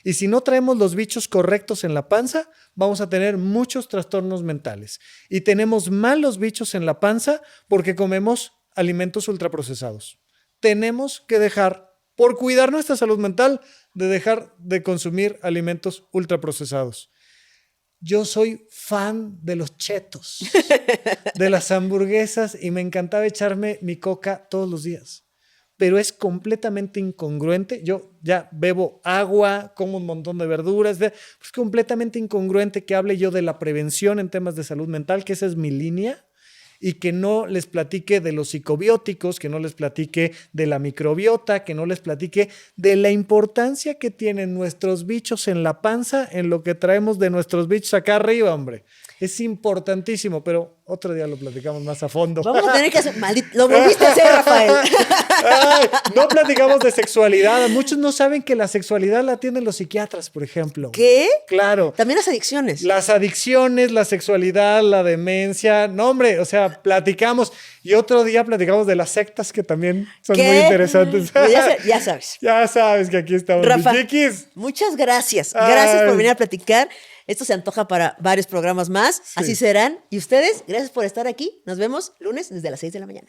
Y si no traemos los bichos correctos en la panza, vamos a tener muchos trastornos mentales. Y tenemos malos bichos en la panza porque comemos alimentos ultraprocesados. Tenemos que dejar, por cuidar nuestra salud mental, de dejar de consumir alimentos ultraprocesados. Yo soy fan de los chetos, de las hamburguesas, y me encantaba echarme mi coca todos los días. Pero es completamente incongruente. Yo ya bebo agua, como un montón de verduras. Es completamente incongruente que hable yo de la prevención en temas de salud mental, que esa es mi línea, y que no les platique de los psicobióticos, que no les platique de la microbiota, que no les platique de la importancia que tienen nuestros bichos en la panza, en lo que traemos de nuestros bichos acá arriba, hombre. Es importantísimo, pero otro día lo platicamos más a fondo. Vamos a tener que hacer... Lo volviste a hacer, Rafael. Ay, no platicamos de sexualidad. Muchos no saben que la sexualidad la tienen los psiquiatras, por ejemplo. ¿Qué? Claro. También las adicciones. Las adicciones, la sexualidad, la demencia. No, hombre, o sea, platicamos. Y otro día platicamos de las sectas que también son ¿Qué? muy interesantes. Pues ya sabes. Ya sabes que aquí estamos. Rafa, Chiquis. muchas gracias. Gracias Ay. por venir a platicar. Esto se antoja para varios programas más. Sí. Así serán. Y ustedes, gracias por estar aquí. Nos vemos lunes desde las 6 de la mañana.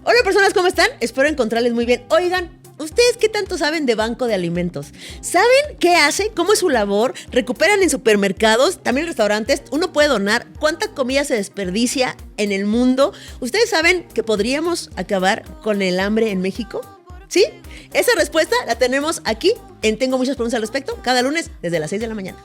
Hola personas, ¿cómo están? Espero encontrarles muy bien. Oigan, ¿ustedes qué tanto saben de banco de alimentos? ¿Saben qué hace? ¿Cómo es su labor? ¿Recuperan en supermercados? También en restaurantes. ¿Uno puede donar? ¿Cuánta comida se desperdicia en el mundo? ¿Ustedes saben que podríamos acabar con el hambre en México? ¿Sí? Esa respuesta la tenemos aquí en Tengo Muchas Preguntas al Respecto, cada lunes desde las 6 de la mañana.